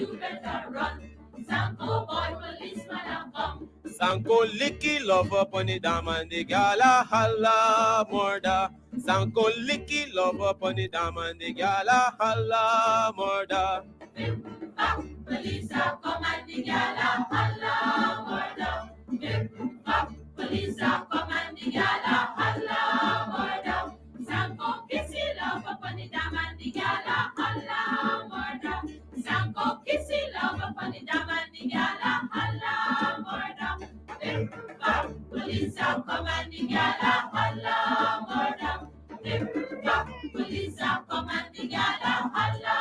you better run. Sanko boy, policeman a come. Sanko licky love up on the dam and the gala holla murder. Sanko licky love up on the dam and the gala holla murder. Police a come and the gala holla murder. Police a come and the gala holla murder. Sanko kissy love up on the dam and the gala holla murder. Sanko kissy love up on the dam and the gala holla murder. Police a come and the gala holla murder. Police a come and the gala holla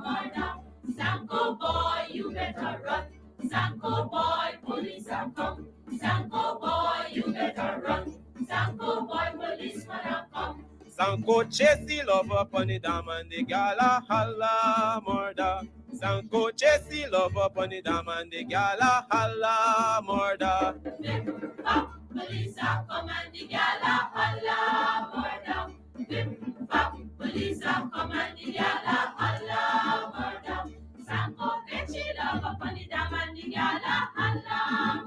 murder. Sanko boy, you better run. Sanko boy, police a come. Sanko boy, you better run. Sanko boy, policeman a come. Sanko chase the love up on the dam and the gala holla murder. Sanko chase the love up on the dam and the gala holla murder. Police a come and the gala holla murder. Police a come and the gala holla murder. Sanko catchy love up on the dam and the gala holla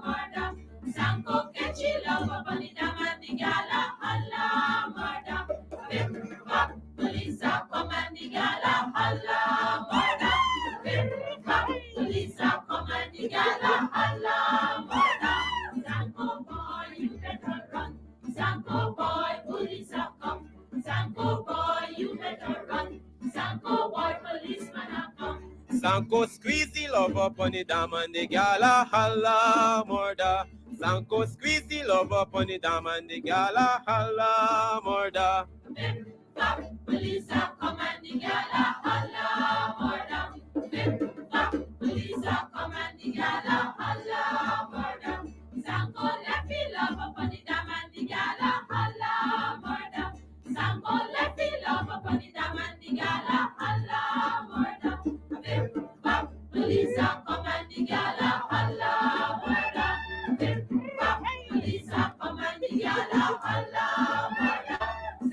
murder. Sanko catchy love up on the dam and the gala holla murder. Police a come and the gala holla murder. Police a come and the gala holla murder. Sanko boy, you better run. Sanko boy, police a come. Sanko boy, you better run. Sanko boy, policeman a come. Sanko squeeze the love up on the dam and the gala holla murder. Sanko squeeze the love up on the dam and the gala holla murder. Police a come and the gala holla murder. Police a come and the gala holla murder. Sanko left the love up on the dam and the gala holla murder. Sanko left the love up on the dam and the gala holla murder. Police a come and the gala holla murder. Police a come and the gala holla murder.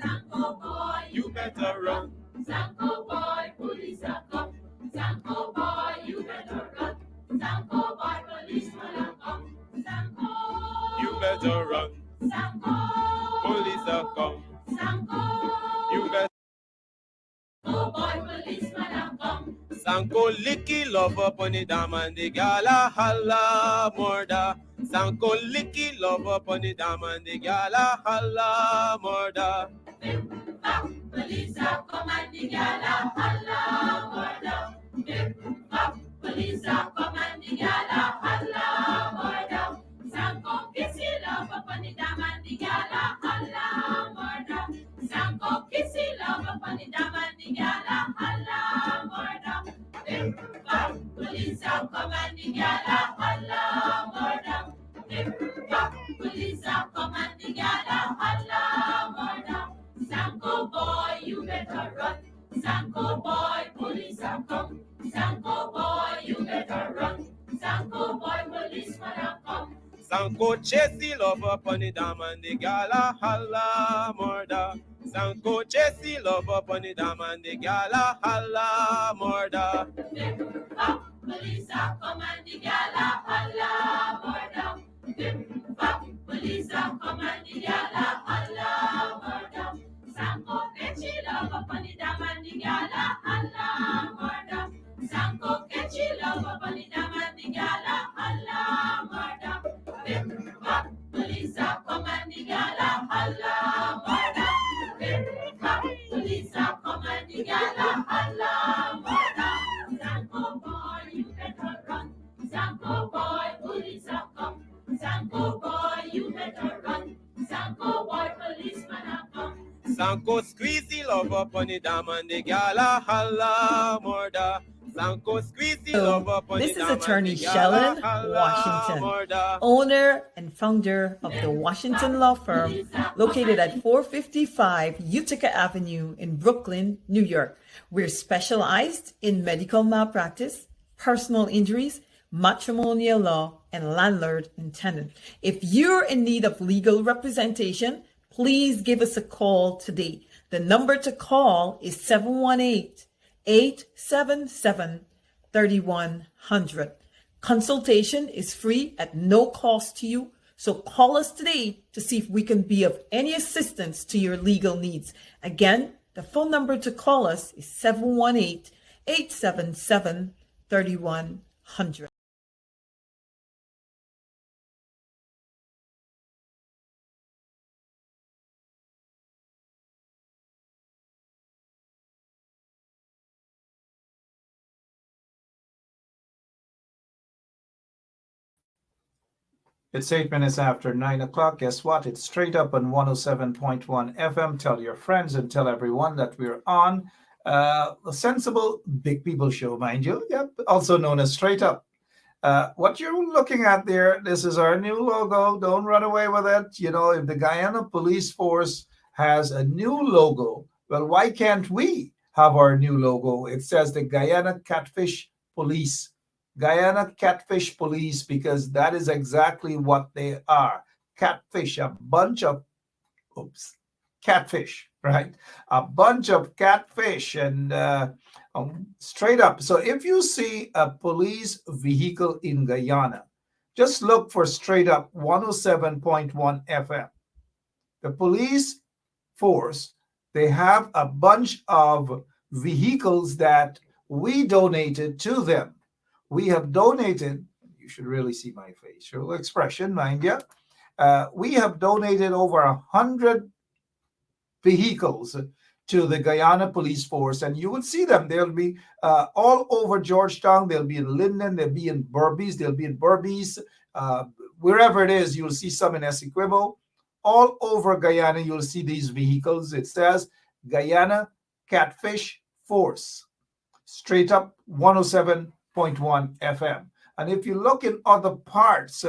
Sanko boy, You better run. Sanko boy, police a come. Sanko boy, you better run. Sanko boy, policeman a come. Sanko, You better run. Sanko, Police are come. Sanko, You better. Sanko boy, policeman a come. Sanko licky love up on the dam and the gala holla murder. Sanko licky love up on the dam and the gala holla murder. Police a come and the gala holla murder. Police a come and the gala holla murder. Sanko kissy love up on the dam and the gala holla murder. Sanko kissy love up on the dam and the gala holla murder. Police a come and the gala holla murder. Police a come and the gala holla murder. Sanko boy, you better run. Sanko boy, police a come. Sanko boy, you better run. Sanko boy, policeman a come. Sanko chase the love up on the dam and the gala holla murder. Sanko chase the love up on the dam and the gala holla murder. Police a come and the gala holla murder. Police a come and the gala holla murder. Sanko catchy love up on the dam and the gala holla murder. Sanko catchy love up on the dam and the gala holla murder. Police a come and the gala holla murder. Police a come and the gala holla murder. Sanko boy, you better run. Sanko boy, police a come. Sanko boy, you better run. Sanko boy, policeman a come. Sanko squeeze the love up on the dam and the gala holla murder. Sanko squeeze the love up on the This is dam and Attorney the Shellen gala Washington, murder. owner and founder of the Washington Law Firm, located at 455 Utica Avenue in Brooklyn, New York. We're specialized in medical malpractice, personal injuries, matrimonial law, and landlord and tenant. If you're in need of legal representation, please give us a call today. The number to call is 718-877 3100. Consultation is free at no cost to you, so call us today to see if we can be of any assistance to your legal needs. Again, the phone number to call us is 718-877-3100. It's 8 minutes after 9 o'clock. Guess what? It's straight up on 107.1 FM. Tell your friends and tell everyone that we're on a sensible big people show, mind you. Yep, also known as Straight Up. What you're looking at there, this is our new logo. Don't run away with it. You know, if the Guyana Police Force has a new logo, well, why can't we have our new logo? It says the Guyana Catfish Police. Guyana Catfish Police, because that is exactly what they are. Catfish, a bunch of, catfish, right? A bunch of catfish and straight up. So if you see a police vehicle in Guyana, just look for straight up 107.1 FM. The police force, they have a bunch of vehicles that we donated to them. We have donated, you should really see my facial expression, mind you. We have donated over 100 vehicles to the Guyana Police Force, and you will see them. They'll be all over Georgetown. They'll be in Linden. They'll be in Berbice. They'll be in Berbice. Wherever it is, you'll see some in Essequibo. All over Guyana, you'll see these vehicles. It says Guyana Catfish Force. Straight up 107.1 FM. And if you look in other parts,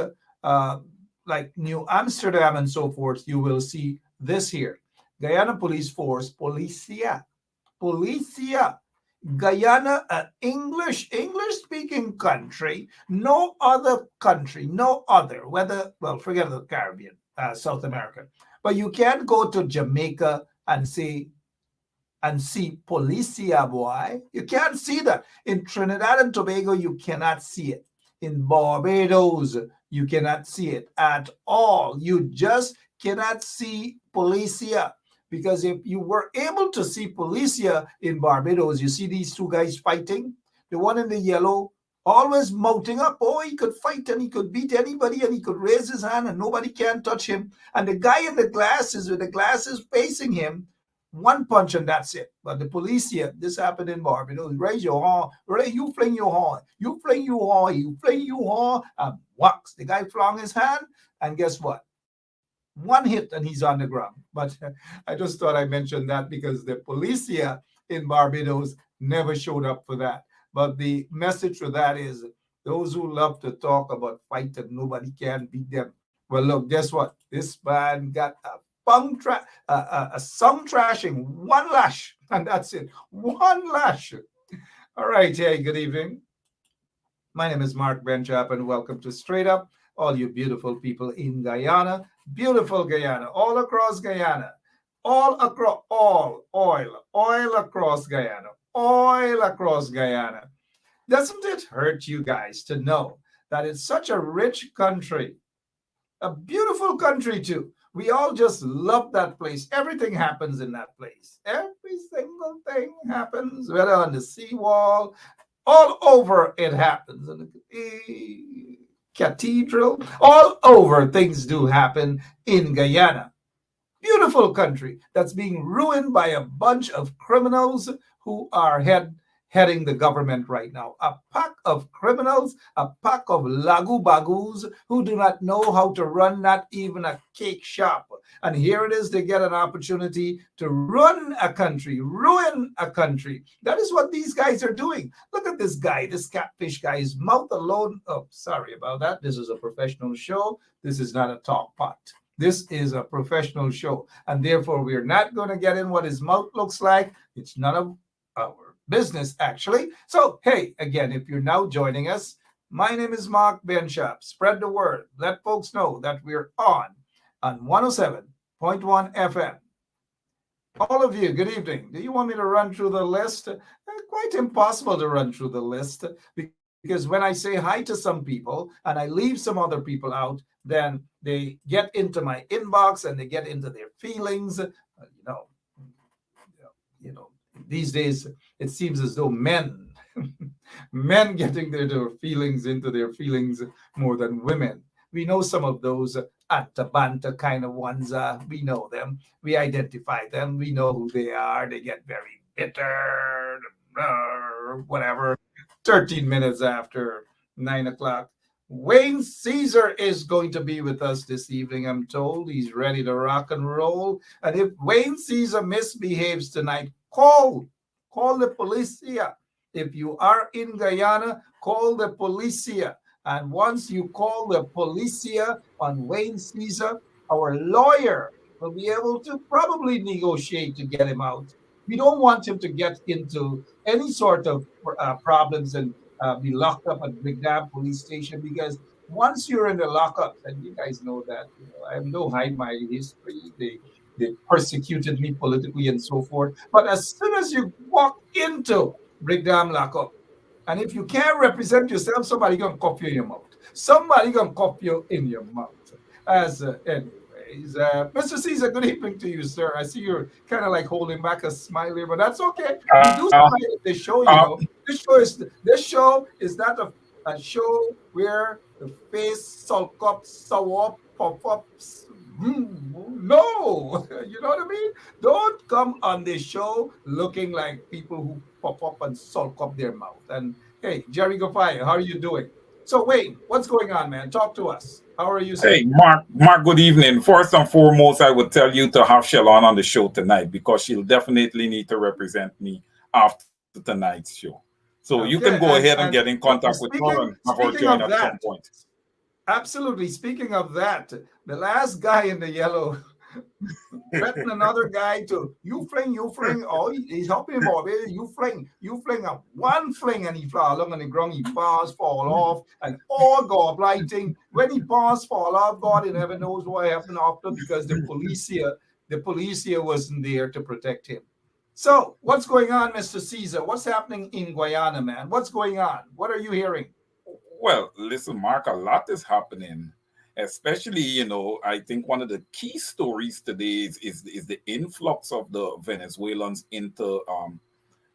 like New Amsterdam and so forth, you will see this here. Guyana Police Force, Policia. Guyana, an English-speaking country. No other country, forget the Caribbean, South America. But you can't go to Jamaica and see Policia, boy. You can't see that. In Trinidad and Tobago, you cannot see it. In Barbados, you cannot see it at all. You just cannot see Policia. Because if you were able to see Policia in Barbados, you see these two guys fighting. The one in the yellow, always mouthing up. Oh, he could fight and he could beat anybody and he could raise his hand and nobody can touch him. And the guy in the glasses, with the glasses facing him, one punch and that's it. But the Policia, this happened in Barbados. Raise your horn. You fling your horn. You fling your horn. You fling your horn. And whacks. The guy flung his hand. And guess what? One hit and he's on the ground. But I just thought I mentioned that because the Policia in Barbados never showed up for that. But the message for that is those who love to talk about fight and nobody can beat them. Well, look, guess what? This man got a song trashing, one lash, and that's it. One lash. All right. Hey, good evening. My name is Mark Benchap, and welcome to Straight Up, all you beautiful people in Guyana. Beautiful Guyana, all across Guyana. Oil across Guyana. Oil across Guyana. Doesn't it hurt you guys to know that it's such a rich country? A beautiful country, too. We all just love that place. Everything happens in that place. Every single thing happens, whether on the seawall, all over it happens. In the cathedral, all over things do happen in Guyana. Beautiful country that's being ruined by a bunch of criminals who are heading the government right now. A pack of criminals, a pack of lagu-bagus who do not know how to run not even a cake shop. And here it is, they get an opportunity to run a country, ruin a country. That is what these guys are doing. Look at this guy, this catfish guy, his mouth alone. Oh, sorry about that. This is a professional show. This is not a talk pot. This is a professional show. And therefore, we're not going to get in what his mouth looks like. It's none of our business, actually. So, hey, again, if you're now joining us, my name is Mark Benchap. Spread the word. Let folks know that we're on 107.1 FM. All of you, good evening. Do you want me to run through the list? quite impossible to run through the list because when I say hi to some people and I leave some other people out, then they get into my inbox and they get into their feelings. You know, these days it seems as though men getting their feelings into their feelings more than women. We know some of those Atabanta kind of ones. We know them. We identify them. We know who they are. They get very bitter, whatever. 13 minutes after 9 o'clock. Wayne Caesar is going to be with us this evening, I'm told. He's ready to rock and roll. And if Wayne Caesar misbehaves tonight, call the policia. If you are in Guyana, call the policia. And once you call the policia on Wayne Caesar, our lawyer will be able to probably negotiate to get him out. We don't want him to get into any sort of problems and be locked up at Brigham police station because once you're in the lockups, and you guys know that, I don't hide my history. They persecuted me politically and so forth. But as soon as you walk into Brigham lockup, and if you can't represent yourself, somebody gonna cuff you in your mouth. Somebody gonna cuff you in your mouth. Anyways, Mr. Caesar, good evening to you, sir. I see you're kind of like holding back a smile here, but that's okay. We do smile at the show, you know. This show is not a show where the face sulk up, sour up, puff up. No, you know what I mean? Don't come on the show looking like people who pop up and sulk up their mouth. And hey, Jerry Gofaya, how are you doing? So Wayne, what's going on, man? Talk to us. How are you, sir? Hey, Mark, good evening. First and foremost, I would tell you to have Shalon on the show tonight because she'll definitely need to represent me after tonight's show. So you can go ahead and get in contact with her and have her join at some point. Absolutely. Speaking of that, the last guy in the yellow threatened another guy to you fling. Oh, he's helping him out. You fling up one fling and he fly along on the ground. He falls, fall off, and all God lighting. When he falls, fall off, God, he never knows what happened after because the police here wasn't there to protect him. So, what's going on, Mr. Caesar? What's happening in Guyana, man? What's going on? What are you hearing? Well, listen, Mark, a lot is happening. Especially, I think one of the key stories today is the influx of the Venezuelans into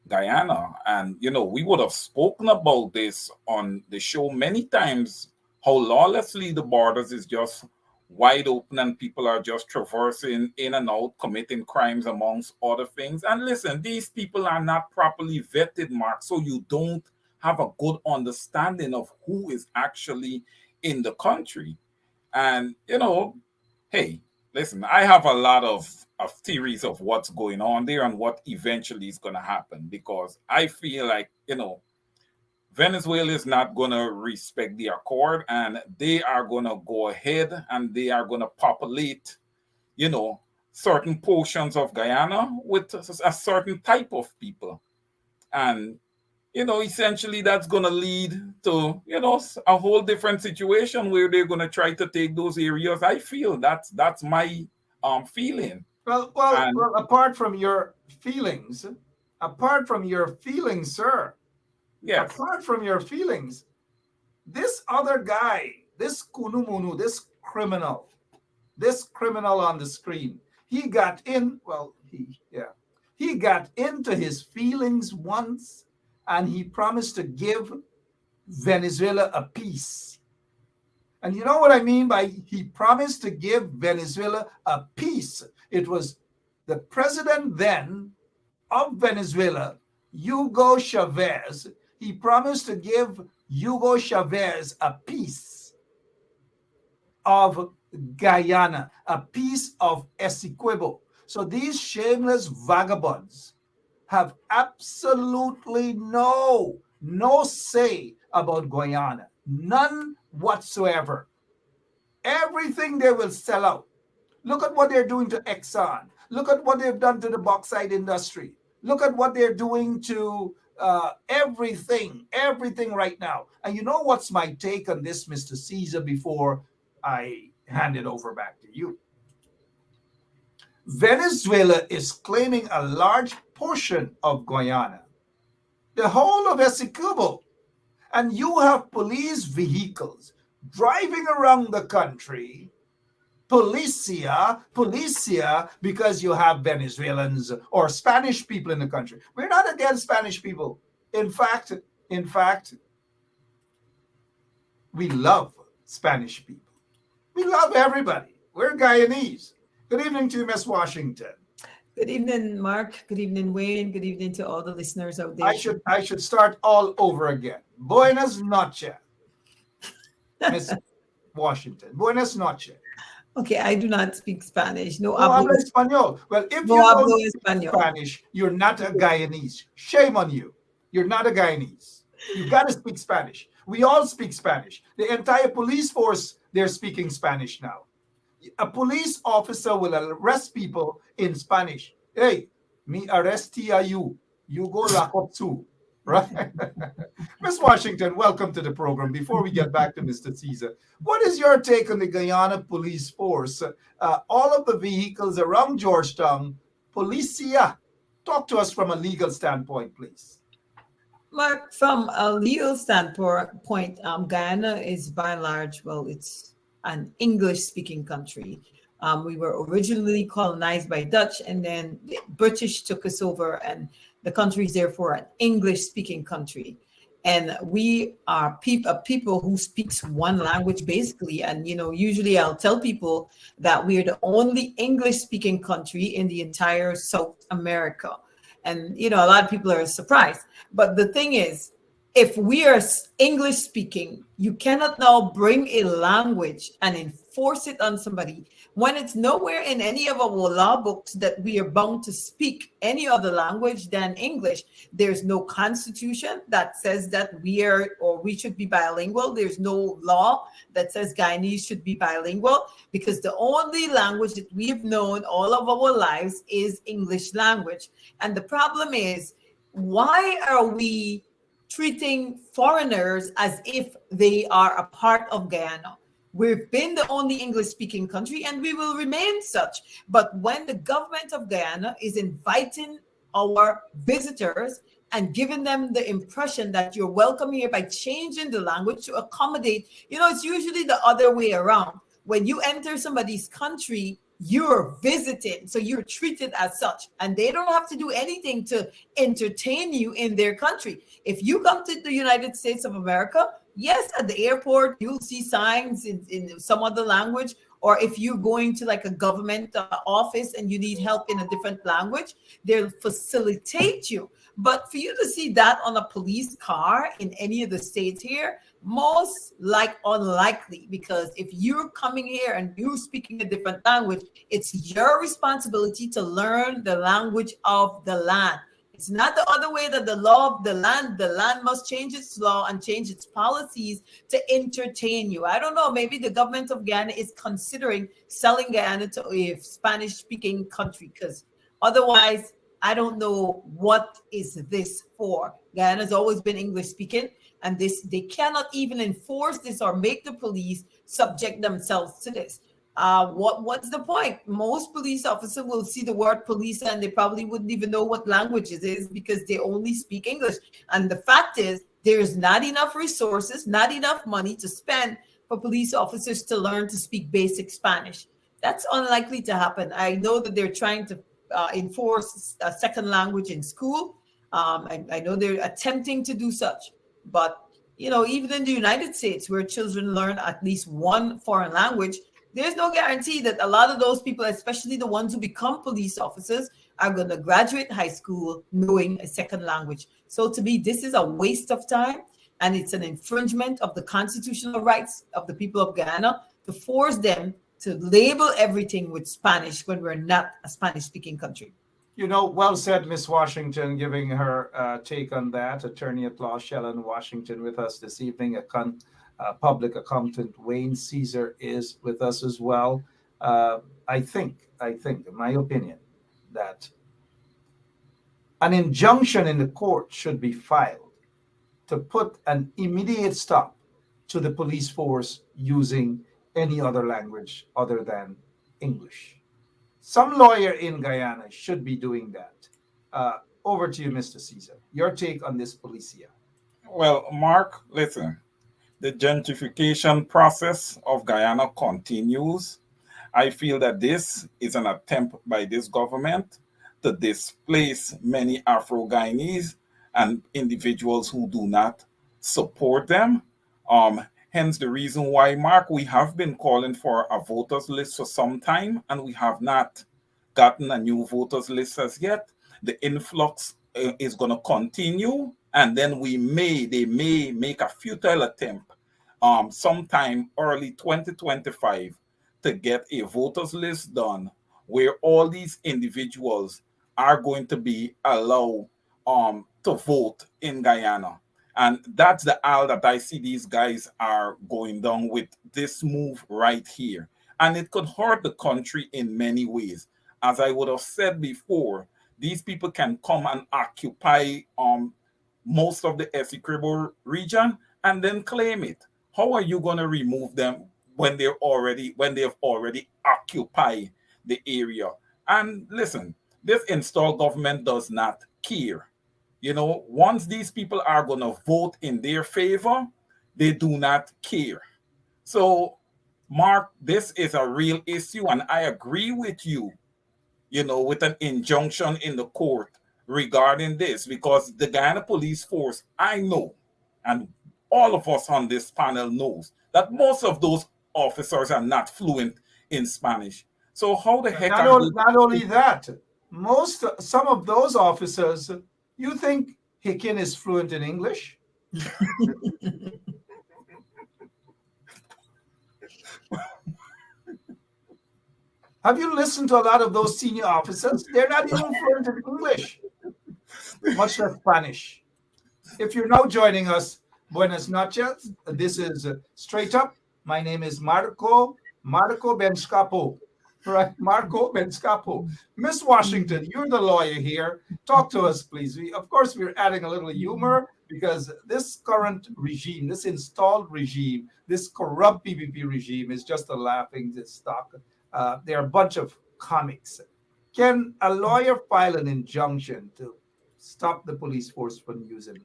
Guyana. And, we would have spoken about this on the show many times, how lawlessly the borders is just wide open and people are just traversing in and out, committing crimes amongst other things. And listen, these people are not properly vetted, Mark, so you don't have a good understanding of who is actually in the country. And, hey, listen, I have a lot of theories of what's going on there and what eventually is going to happen because I feel like, Venezuela is not going to respect the accord and they are going to go ahead and they are going to populate, certain portions of Guyana with a certain type of people. And, essentially that's going to lead to, a whole different situation where they're going to try to take those areas. I feel that's my feeling. Well, apart from your feelings, sir. Yes. Apart from your feelings, this other guy, this Kunumunu, this criminal on the screen, he got into his feelings once, and he promised to give Venezuela a peace. And you know what I mean by he promised to give Venezuela a peace? It was the president then of Venezuela, Hugo Chavez. He promised to give Hugo Chavez a piece of Guyana, a piece of Essequibo. So these shameless vagabonds have absolutely no say about Guyana, none whatsoever. Everything they will sell out. Look at what they're doing to Exxon. Look at what they've done to the bauxite industry. Look at what they're doing to everything right now. And you know what's my take on this, Mr. Caesar, before I hand it over back to you? Venezuela is claiming a large portion of Guyana the whole of Essequibo, and you have police vehicles driving around the country, policia, because you have Venezuelans or Spanish people in the country. We're not against Spanish people. In fact, we love Spanish people. We love everybody. We're Guyanese. Good evening to you, Miss Washington. Good evening, Mark. Good evening, Wayne. Good evening to all the listeners out there. I should start all over again. Buenas noches, Miss Washington. Buenas noches. Okay, I do not speak Spanish. No, No habla español. Well, if no you hablo don't speak español. Spanish, you're not a Guyanese. Shame on you. You're not a Guyanese. You got to speak Spanish. We all speak Spanish. The entire police force, they're speaking Spanish now. A police officer will arrest people in Spanish. Hey, me arrest you. You go lock up too. Right? Miss Washington, welcome to the program. Before we get back to Mr. Caesar, what is your take on the Guyana police force? All of the vehicles around Georgetown, policia. Talk to us from a legal standpoint, please. Mark, from a legal standpoint, Guyana is by and large, well, it's an English-speaking country. We were originally colonized by Dutch, and then the British took us over, and the country is therefore an English-speaking country. And we are people who speaks one language, basically. And, usually I'll tell people that we're the only English-speaking country in the entire South America. And, a lot of people are surprised. But the thing is, if we are English speaking, you cannot now bring a language and enforce it on somebody when it's nowhere in any of our law books that we are bound to speak any other language than English. There's no constitution that says that we should be bilingual. There's no law that says Guyanese should be bilingual, because the only language that we've known all of our lives is English language. And the problem is, why are we treating foreigners as if they are a part of Guyana? We've been the only English-speaking country, and we will remain such. But when the government of Guyana is inviting our visitors and giving them the impression that you're welcome here by changing the language to accommodate, it's usually the other way around. When you enter somebody's country, you're visiting, so you're treated as such, and they don't have to do anything to entertain you in their country. If you come to the United States of America, yes, at the airport you'll see signs in some other language, or if you're going to like a government office and you need help in a different language, they'll facilitate you. But for you to see that on a police car in any of the states here, most unlikely, because if you're coming here and you're speaking a different language, it's your responsibility to learn the language of the land. It's not the other way, that the law of the land must change its law and change its policies to entertain you. I don't know, maybe the government of Guyana is considering selling Guyana to a Spanish-speaking country, because otherwise, I don't know what is this for. Guyana has always been English-speaking, and they cannot even enforce this or make the police subject themselves to this. What's the point? Most police officers will see the word police and they probably wouldn't even know what language it is, because they only speak English. And the fact is, there's not enough resources, not enough money to spend for police officers to learn to speak basic Spanish. That's unlikely to happen. I know that they're trying to enforce a second language in school. I know they're attempting to do such. But, even in the United States, where children learn at least one foreign language, there's no guarantee that a lot of those people, especially the ones who become police officers, are going to graduate high school knowing a second language. So to me, this is a waste of time, and it's an infringement of the constitutional rights of the people of Guyana to force them to label everything with Spanish when we're not a Spanish-speaking country. Well said, Miss Washington, giving her take on that. Attorney at law Shellen Washington with us this evening. Public accountant Wayne Caesar is with us as well. I think, in my opinion, that an injunction in the court should be filed to put an immediate stop to the police force using any other language other than English. Some lawyer in Guyana should be doing that. Over to you, Mr. Caesar. Your take on this policia. Well, Mark, listen, the gentrification process of Guyana continues. I feel that this is an attempt by this government to displace many Afro Guyanese and individuals who do not support them. Hence the reason why, Mark, we have been calling for a voters list for some time, and we have not gotten a new voters list as yet. The influx is going to continue, and then they may make a futile attempt sometime early 2025 to get a voters list done where all these individuals are going to be allowed to vote in Guyana. And that's the aisle that I see these guys are going down with this move right here. And it could hurt the country in many ways. As I would have said before, these people can come and occupy most of the Essequibo region and then claim it. How are you going to remove them when they've already occupied the area? And listen, this installed government does not care. You know, once these people are going to vote in their favor, they do not care. So, Mark, this is a real issue, and I agree with you, you know, with an injunction in the court regarding this, because the Guyana police force, I know, and all of us on this panel knows, that most of those officers are not fluent in Spanish. So how the heck Not only that, some of those officers, you think Hicken is fluent in English? Have you listened to a lot of those senior officers? They're not even fluent in English, much less Spanish. If you're now joining us, buenas noches. This is Straight Up. My name is Marco Benscapo. Right, Marco Benscapo. Miss Washington, you're the lawyer here. Talk to us, please. Of course, we're adding a little humor because this current regime, this installed regime, this corrupt PPP regime is just a laughing stock. They're a bunch of comics. Can a lawyer file an injunction to stop the police force from using it?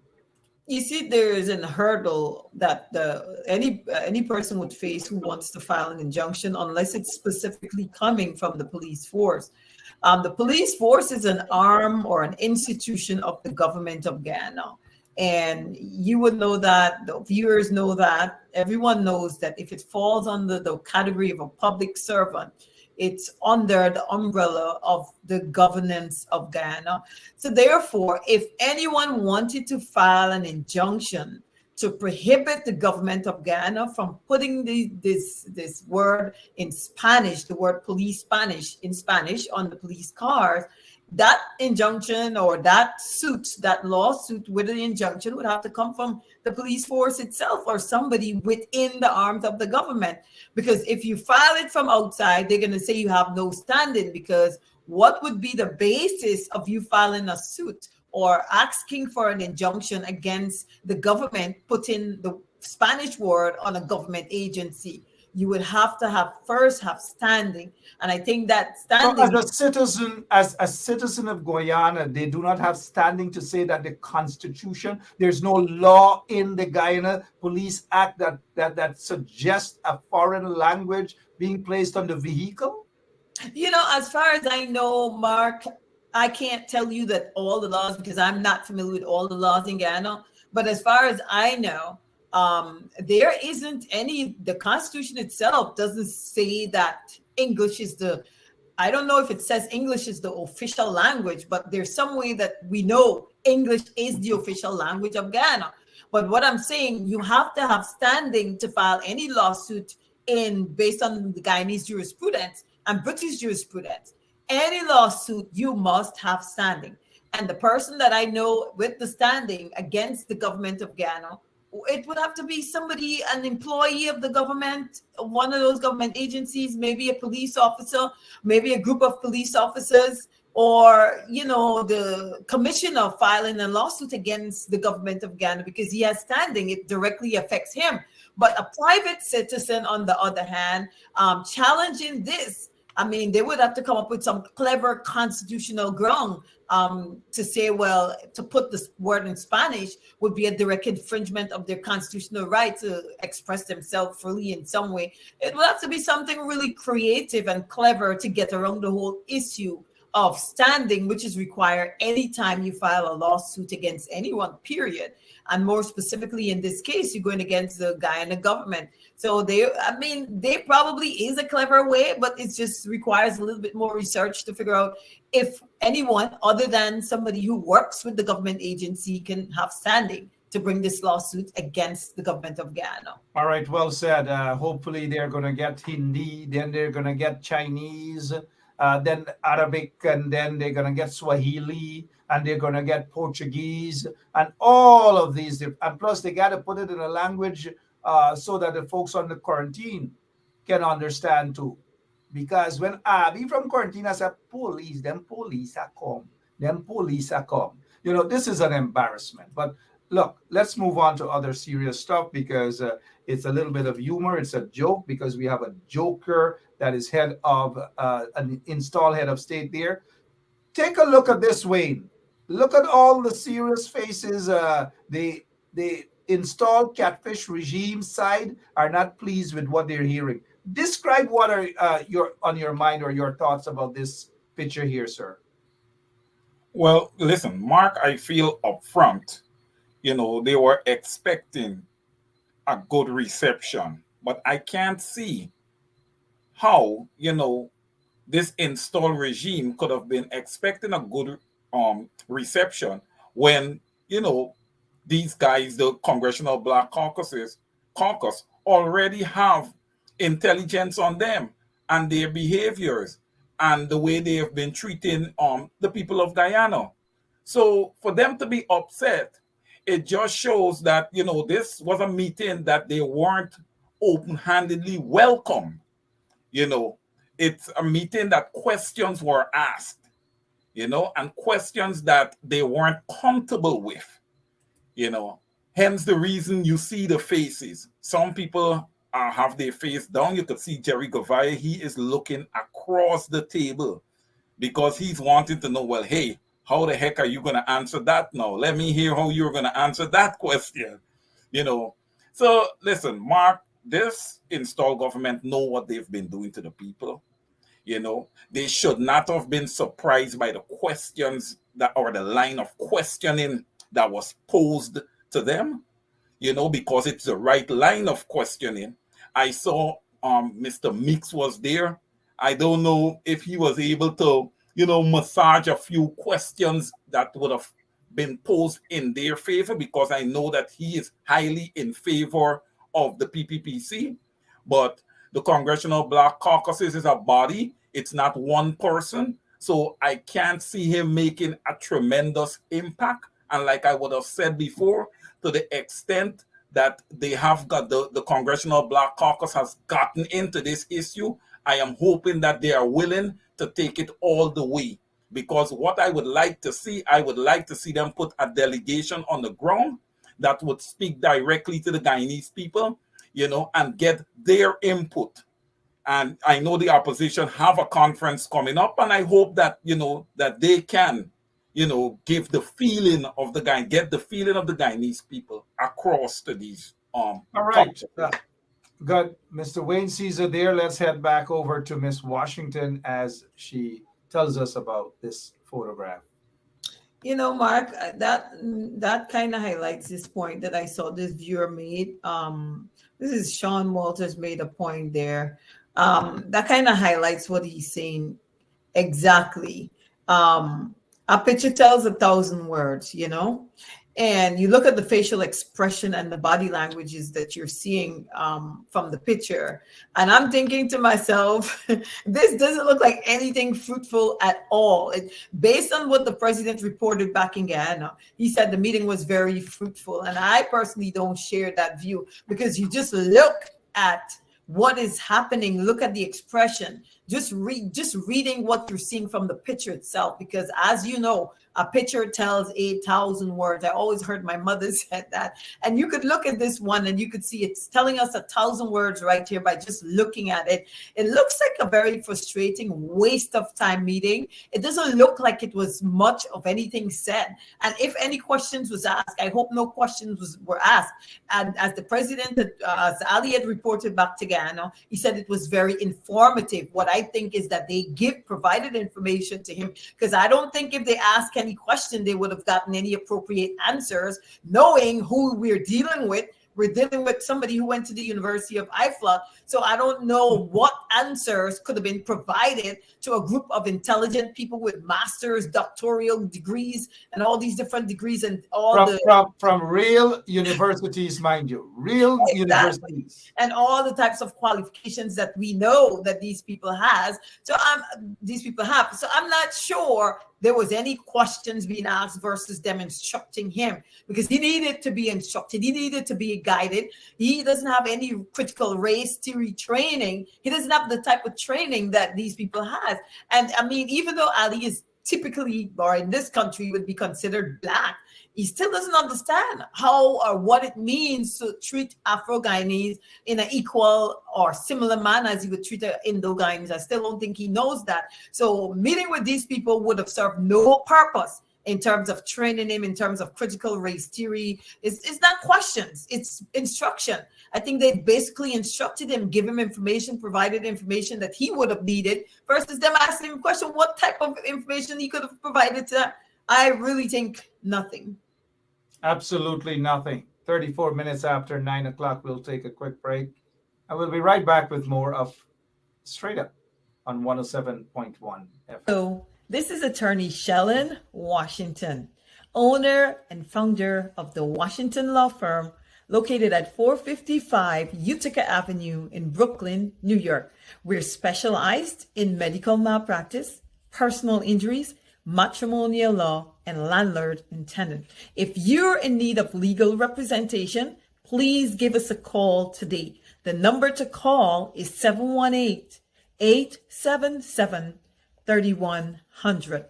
You see, there is a hurdle that any person would face who wants to file an injunction, unless it's specifically coming from the police force. The police force is an arm or an institution of the government of Guyana. And you would know that, the viewers know that, everyone knows that if it falls under the category of a public servant, it's under the umbrella of the governance of Guyana. So therefore, if anyone wanted to file an injunction to prohibit the government of Guyana from putting this word in Spanish, the word police Spanish in Spanish on the police cars, that injunction or that lawsuit with an injunction would have to come from the police force itself or somebody within the arms of the government. Because if you file it from outside, they're going to say you have no standing, because what would be the basis of you filing a suit or asking for an injunction against the government putting the Spanish word on a government agency? You would have to first have standing. And I think that standing... So as a citizen of Guyana, they do not have standing to say that the Constitution, there's no law in the Guyana Police Act that suggests a foreign language being placed on the vehicle? You know, as far as I know, Mark, I can't tell you that all the laws, because I'm not familiar with all the laws in Guyana. But as far as I know, there isn't any, the Constitution itself doesn't say that English is I don't know if it says English is the official language, but there's some way that we know English is the official language of Guyana. But what I'm saying, you have to have standing to file any lawsuit based on the Guyanese jurisprudence and British jurisprudence. Any lawsuit, you must have standing. And the person that I know with the standing against the government of Guyana, it would have to be somebody, an employee of the government, one of those government agencies, maybe a police officer, maybe a group of police officers, or, you know, the commissioner filing a lawsuit against the government of Guyana because he has standing. It directly affects him. But a private citizen, on the other hand, challenging this, I mean, they would have to come up with some clever constitutional ground to say, well, to put this word in Spanish would be a direct infringement of their constitutional right to express themselves freely in some way. It would have to be something really creative and clever to get around the whole issue of standing, which is required anytime you file a lawsuit against anyone, period. And more specifically, in this case, you're going against the Guyana government. So they probably is a clever way, but it just requires a little bit more research to figure out if anyone other than somebody who works with the government agency can have standing to bring this lawsuit against the government of Guyana. All right, well said. Hopefully they're going to get Hindi, then they're going to get Chinese, then Arabic, and then they're going to get Swahili, and they're going to get Portuguese, and all of these. And plus, they got to put it in a language so that the folks on the quarantine can understand too. Because when Abby from quarantine I said, them police are come. You know, this is an embarrassment. But look, let's move on to other serious stuff because it's a little bit of humor. It's a joke because we have a joker that is head of an installed head of state there. Take a look at this, Wayne. Look at all the serious faces. The installed catfish regime side are not pleased with what they're hearing. Describe what are on your mind or your thoughts about this picture here, sir. Well, listen, Mark, I feel upfront, they were expecting a good reception, but I can't see how, this installed regime could have been expecting a good reception when, these guys, the Congressional Black Caucus, already have intelligence on them and their behaviors and the way they have been treating the people of Guyana. So for them to be upset, it just shows that, this was a meeting that they weren't open-handedly welcome. It's a meeting that questions were asked, and questions that they weren't comfortable with, Hence the reason you see the faces. Some people have their face down. You could see Jerry Gavaya. He is looking across the table because he's wanting to know, well, hey, how the heck are you going to answer that now? Let me hear how you're going to answer that question. So listen, Mark, this installed government know what they've been doing to the people. They should not have been surprised by the questions or the line of questioning that was posed to them, because it's the right line of questioning. I saw Mr. Meeks was there. I don't know if he was able to, massage a few questions that would have been posed in their favor, because I know that he is highly in favor of the PPPC. But the Congressional Black Caucuses is a body. It's not one person. So I can't see him making a tremendous impact. And like I would have said before, to the extent that they have got the Congressional Black Caucus has gotten into this issue, I am hoping that they are willing to take it all the way. Because what I would like to see them put a delegation on the ground that would speak directly to the Guyanese people, and get their input. And I know the opposition have a conference coming up, and I hope that, that they can, give the feeling of get the feeling of the Guyanese people across to these. All right. Good. Mr. Wayne Caesar there. Let's head back over to Miss Washington as she tells us about this photograph. Mark, that kind of highlights this point that I saw this viewer made. This is Sean Walters made a point there. That kind of highlights what he's saying exactly. A picture tells 1,000 words, and you look at the facial expression and the body languages that you're seeing from the picture. And I'm thinking to myself, this doesn't look like anything fruitful at all. Based on what the president reported back in Guyana, he said the meeting was very fruitful. And I personally don't share that view, because you just look at what is happening. Look at the expression. just reading what you're seeing from the picture itself, because as you know, a picture tells 8,000 words. I always heard my mother said that. And you could look at this one and you could see it's telling us 1,000 words right here by just looking at it. It looks like a very frustrating waste of time meeting. It doesn't look like it was much of anything said. And if any questions was asked, I hope no questions were asked. And as the president, as Ali had reported back to Guyana, he said it was very informative. What I think is that they provided information to him, because I don't think if they ask any question, they would have gotten any appropriate answers, knowing who we're dealing with. We're dealing with somebody who went to the University of IFLA. So I don't know what answers could have been provided to a group of intelligent people with master's, doctoral degrees, and all these different degrees and all from real universities, mind you, real universities, and all the types of qualifications that we know that these people have. So I'm not sure there was any questions being asked versus them instructing him, because he needed to be instructed. He needed to be guided. He doesn't have any critical race theory training. He doesn't have the type of training that these people have. And I mean, even though Ali is typically, or in this country, would be considered black, he still doesn't understand how or what it means to treat Afro-Guyanese in an equal or similar manner as he would treat Indo-Guyanese. I still don't think he knows that. So meeting with these people would have served no purpose in terms of training him, in terms of critical race theory. It's not questions, it's instruction. I think they basically instructed him, give him information, provided information that he would have needed, versus them asking him a question, what type of information he could have provided to them. I really think nothing. Absolutely nothing. 34 minutes after 9 o'clock, we'll take a quick break. And we'll be right back with more of Straight Up on 107.1 FM. So, this is attorney Shellen Washington, owner and founder of the Washington law firm located at 455 Utica Avenue in Brooklyn, New York. We're specialized in medical malpractice, personal injuries, matrimonial law, and landlord and tenant. If you're in need of legal representation, please give us a call today. The number to call is 718-877-3100.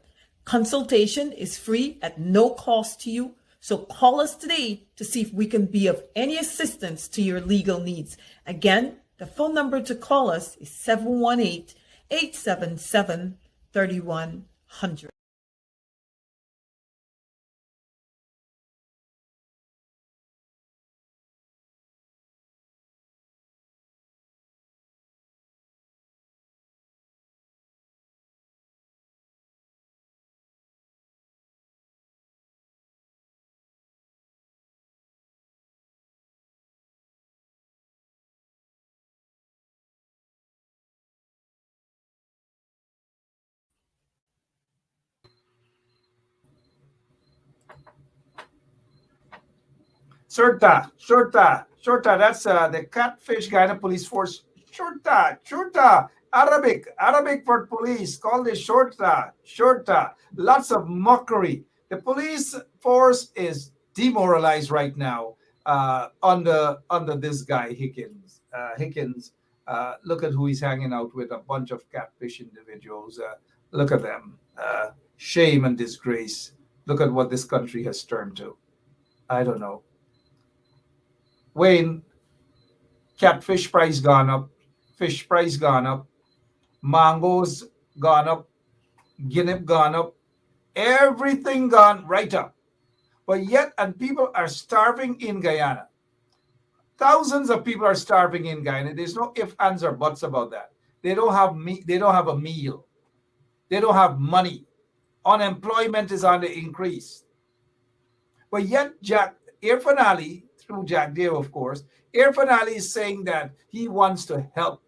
Consultation is free at no cost to you. So call us today to see if we can be of any assistance to your legal needs. Again, the phone number to call us is 718-877-3100. Shorta. That's the Catfish Guyana Police Force. Shorta. Arabic for police. Call it Shorta. Lots of mockery. The police force is demoralized right now under this guy Higgins. Look at who he's hanging out with, a bunch of catfish individuals. Look at them. Shame and disgrace. Look at what this country has turned to. I don't know. Wayne, catfish price gone up, fish price gone up, mangoes gone up, guinea gone up, everything gone right up. But yet, and people are starving in Guyana. Thousands of people are starving in Guyana. There's no ifs, ands, or buts about that. They don't have they don't have a meal. They don't have money. Unemployment is on the increase. But yet, Irfan Ali, through Jack Dale, of course, Irfan Ali is saying that he wants to help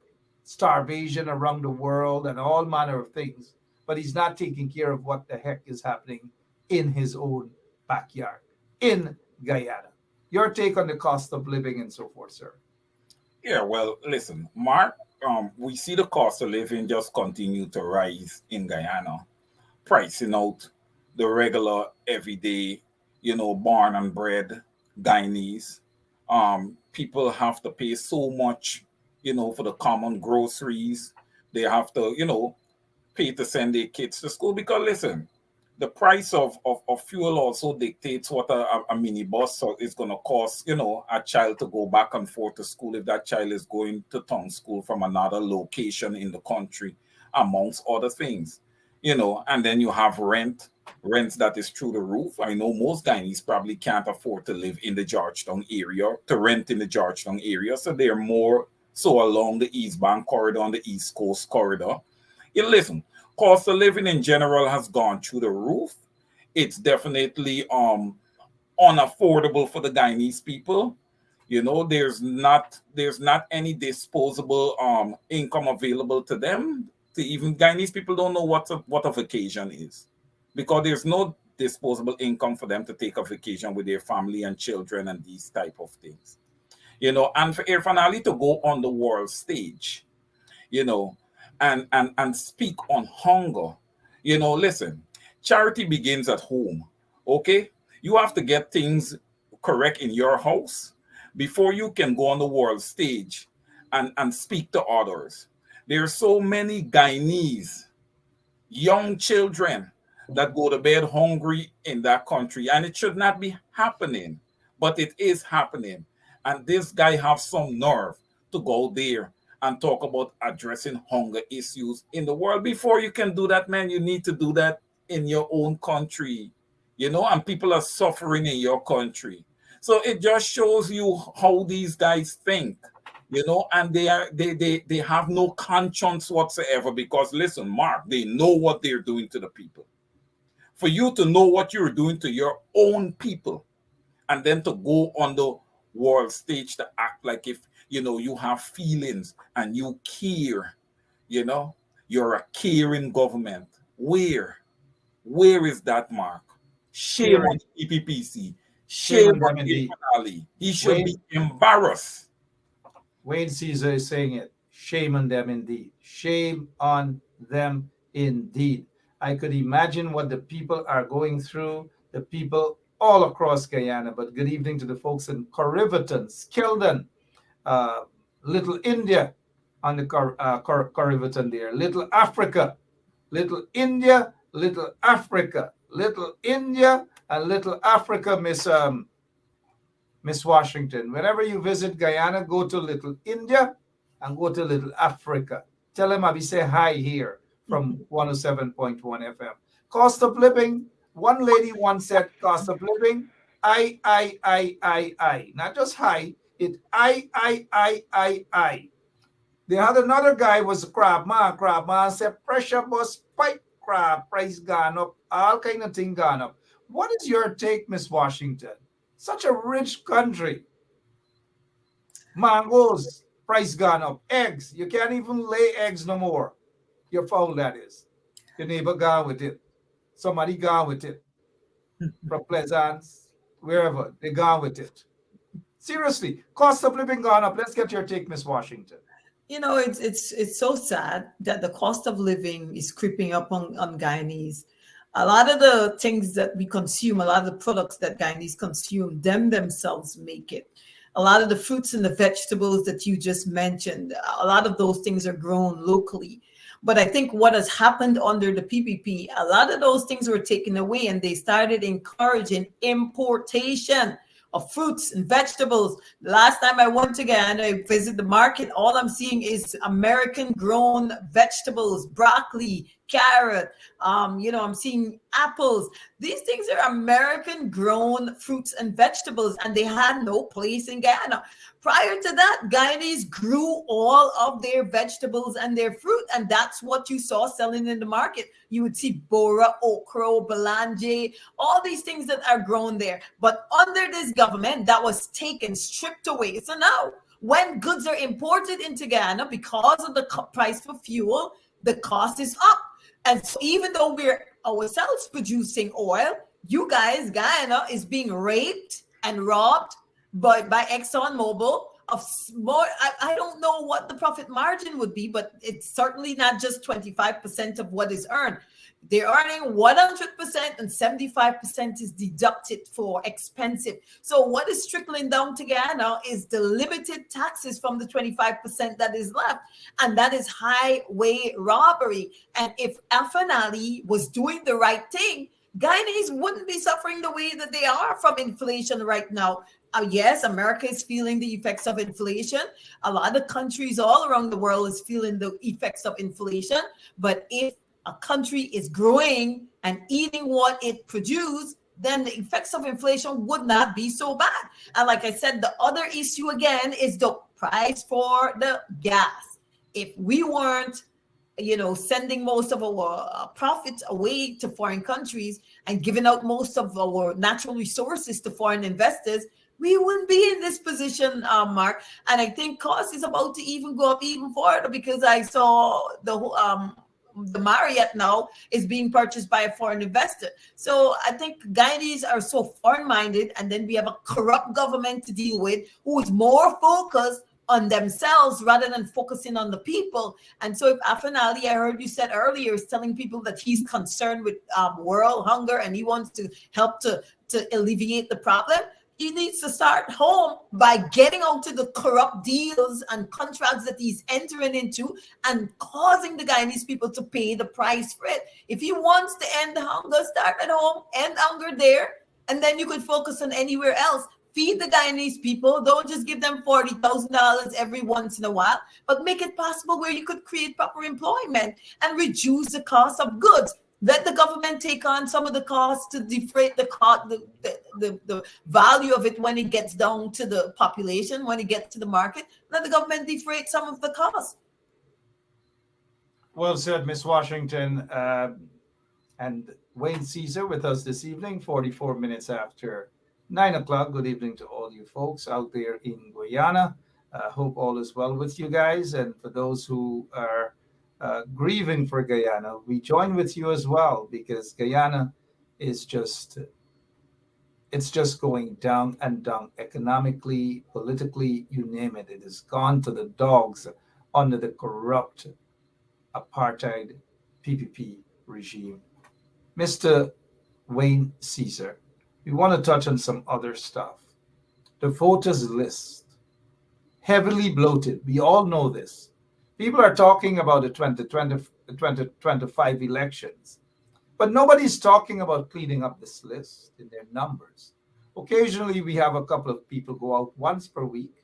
starvation around the world and all manner of things, but he's not taking care of what the heck is happening in his own backyard, in Guyana. Your take on the cost of living and so forth, sir. Yeah, well, listen, Mark, we see the cost of living just continue to rise in Guyana, pricing out the regular, everyday, born and bred Guyanese. People have to pay so much, for the common groceries. They have to, pay to send their kids to school because listen, the price of fuel also dictates what a minibus is going to cost, a child to go back and forth to school if that child is going to town school from another location in the country, amongst other things, and then you have rents that is through the roof. I know most Guyanese probably can't afford to live in the Georgetown area, to rent in the Georgetown area. So they're more so along the East Bank corridor, on the East Coast corridor. Listen, cost of living in general has gone through the roof. It's definitely unaffordable for the Guyanese people. There's not any disposable income available to them. To even Guyanese people don't know what a vacation is, because there's no disposable income for them to take a vacation with their family and children and these type of things. And for Irfan Ali to go on the world stage, you know, and speak on hunger. Listen, charity begins at home. Okay, you have to get things correct in your house before you can go on the world stage and speak to others. There are so many Guyanese young children that go to bed hungry in that country, and it should not be happening, but it is happening. And this guy have some nerve to go there and talk about addressing hunger issues in the world. Before you can do that, man, you need to do that in your own country, and people are suffering in your country. So it just shows you how these guys think, and they have no conscience whatsoever. Because listen, Mark, they know what they're doing to the people. For you to know what you're doing to your own people, and then to go on the world stage to act like if you have feelings and you care, you're a caring government. Where is that, Mark? Shame on the EPPC. Shame Shame on on them indeed. Ali. He should be embarrassed. Wayne Caesar is saying it. Shame on them indeed. Shame on them indeed. I could imagine what the people are going through, the people all across Guyana. But good evening to the folks in Corriverton, Skildon, Little India on the Corriverton there, Little Africa, Little India, Little Africa, Little India, and Little Africa, Miss Washington. Whenever you visit Guyana, go to Little India and go to Little Africa. Tell them I'll be say hi here from 107.1 FM. Cost of living. One lady once said cost of living. I. Not just high. It I. They had another guy was crab man said pressure bus pipe crab price gone up, all kind of thing gone up. What is your take, Miss Washington? Such a rich country. Mangoes, price gone up. Eggs, you can't even lay eggs no more. Your foul, that is. Your neighbor gone with it. Somebody gone with it. From Pleasance, wherever, they gone with it. Seriously, cost of living gone up. Let's get your take, Miss Washington. It's so sad that the cost of living is creeping up on Guyanese. A lot of the things that we consume, a lot of the products that Guyanese consume, themselves make it. A lot of the fruits and the vegetables that you just mentioned, a lot of those things are grown locally. But I think what has happened under the PPP, a lot of those things were taken away and they started encouraging importation of fruits and vegetables. The last time I went to Guyana, I visited the market. All I'm seeing is American grown vegetables, broccoli, carrot. I'm seeing apples. These things are American grown fruits and vegetables, and they had no place in Guyana. Prior to that, Guyanese grew all of their vegetables and their fruit, and that's what you saw selling in the market. You would see bora, okra, belanje, all these things that are grown there. But under this government, that was taken, stripped away. So now, when goods are imported into Guyana, because of the price for fuel, the cost is up. And so even though we're ourselves producing oil, you guys, Guyana is being raped and robbed by Exxon Mobil of more. I don't know what the profit margin would be, but it's certainly not just 25% of what is earned. They're earning 100% and 75% is deducted for expensive. So what is trickling down to Guyana is the limited taxes from the 25% that is left. And that is highway robbery. And if Afanali was doing the right thing, Guyanese wouldn't be suffering the way that they are from inflation right now. Yes, America is feeling the effects of inflation. A lot of countries all around the world is feeling the effects of inflation. But if a country is growing and eating what it produces, then the effects of inflation would not be so bad. And like I said, the other issue again is the price for the gas. If we weren't, sending most of our profits away to foreign countries and giving out most of our natural resources to foreign investors, we wouldn't be in this position, Mark. And I think cost is about to even go up even further, because I saw the Marriott now is being purchased by a foreign investor. So I think Guyanese are so foreign-minded, and then we have a corrupt government to deal with who is more focused on themselves rather than focusing on the people. And so if Afanali, I heard you said earlier, is telling people that he's concerned with world hunger and he wants to help to alleviate the problem, he needs to start home by getting out to the corrupt deals and contracts that he's entering into and causing the Guyanese people to pay the price for it. If he wants to end the hunger, start at home, end hunger there, and then you could focus on anywhere else. Feed the Guyanese people. Don't just give them $40,000 every once in a while, but make it possible where you could create proper employment and reduce the cost of goods. Let the government take on some of the costs to defray the value of it when it gets down to the population, when it gets to the market. Let the government defray some of the costs. Well said, Miss Washington. And Wayne Caesar with us this evening, 44 minutes after 9 o'clock. Good evening to all you folks out there in Guyana. Hope all is well with you guys. And for those who are grieving for Guyana, we join with you as well, because Guyana is it's just going down and down economically, politically, you name it. It has gone to the dogs under the corrupt apartheid PPP regime. Mr. Wayne Caesar, we want to touch on some other stuff. The voters list, heavily bloated. We all know this. People are talking about the 2025 elections, but nobody's talking about cleaning up this list in their numbers. Occasionally, we have a couple of people go out once per week.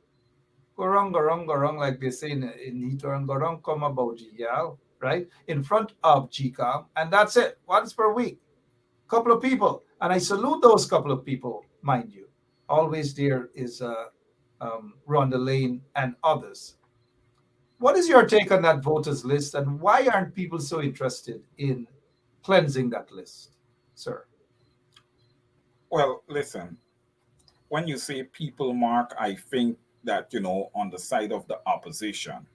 Gorong, like they say in Nitorang, gorong koma bojial, right? In front of GCOM, and that's it, once per week. Couple of people, and I salute those couple of people, mind you. Always there is Rhonda Lane and others. What is your take on that voters list, and why aren't people so interested in cleansing that list, sir? Well, listen, when you say people, Mark, I think that, on the side of the opposition,